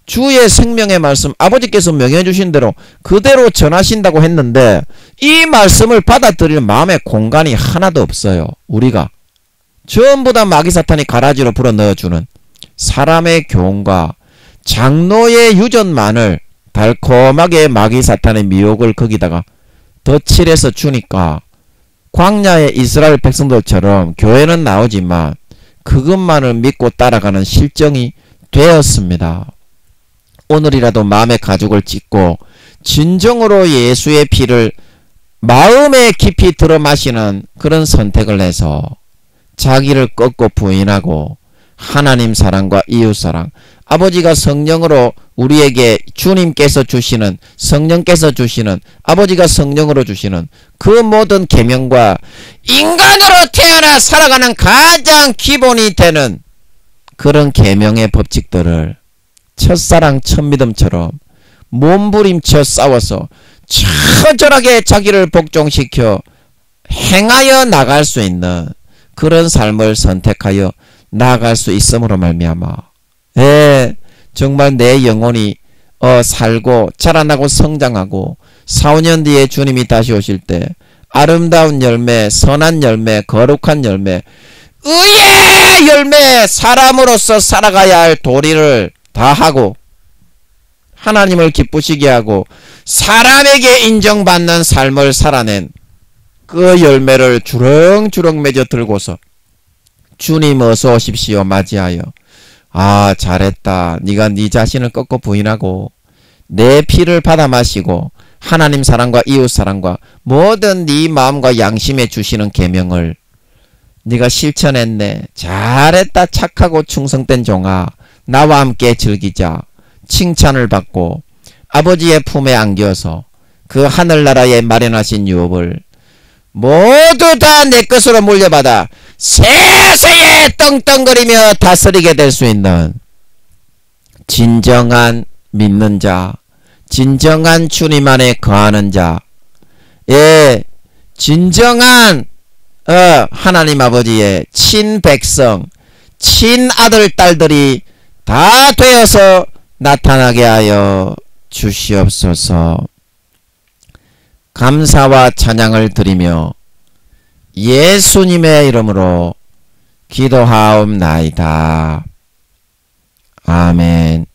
Speaker 1: 주의 생명의 말씀 아버지께서 명해 주신 대로 그대로 전하신다고 했는데 이 말씀을 받아들일 마음의 공간이 하나도 없어요. 우리가 전부 다 마귀 사탄이 가라지로 불어넣어주는 사람의 교훈과 장로의 유전만을 달콤하게 마귀 사탄의 미혹을 거기다가 덧칠해서 주니까 광야의 이스라엘 백성들처럼 교회는 나오지만 그것만을 믿고 따라가는 실정이 되었습니다. 오늘이라도 마음의 가죽을 찢고 진정으로 예수의 피를 마음에 깊이 들어 마시는 그런 선택을 해서 자기를 꺾고 부인하고 하나님 사랑과 이웃 사랑, 아버지가 성령으로 우리에게 주님께서 주시는 성령께서 주시는 아버지가 성령으로 주시는 그 모든 계명과 인간으로 태어나 살아가는 가장 기본이 되는 그런 계명의 법칙들을 첫사랑 첫믿음처럼 몸부림쳐 싸워서 처절하게 자기를 복종시켜 행하여 나갈 수 있는 그런 삶을 선택하여 나아갈 수 있음으로 말미암아 정말 내 영혼이 살고 자라나고 성장하고 4, 5년 뒤에 주님이 다시 오실 때 아름다운 열매, 선한 열매, 거룩한 열매, 의의 열매, 사람으로서 살아가야 할 도리를 다 하고 하나님을 기쁘시게 하고 사람에게 인정받는 삶을 살아낸 그 열매를 주렁주렁 맺어 들고서 주님 어서 오십시오 맞이하여 잘했다. 네가 네 자신을 꺾고 부인하고 내 피를 받아 마시고 하나님 사랑과 이웃 사랑과 모든 네 마음과 양심에 주시는 계명을 네가 실천했네. 잘했다. 착하고 충성된 종아, 나와 함께 즐기자. 칭찬을 받고 아버지의 품에 안겨서 그 하늘나라에 마련하신 유업을 모두 다 내 것으로 물려받아 세세에 떵떵거리며 다스리게 될 수 있는 진정한 믿는 자, 진정한 주님 안에 거하는 자, 예, 진정한 하나님 아버지의 친백성, 친아들 딸들이 다 되어서 나타나게 하여 주시옵소서. 감사와 찬양을 드리며 예수님의 이름으로 기도하옵나이다. 아멘.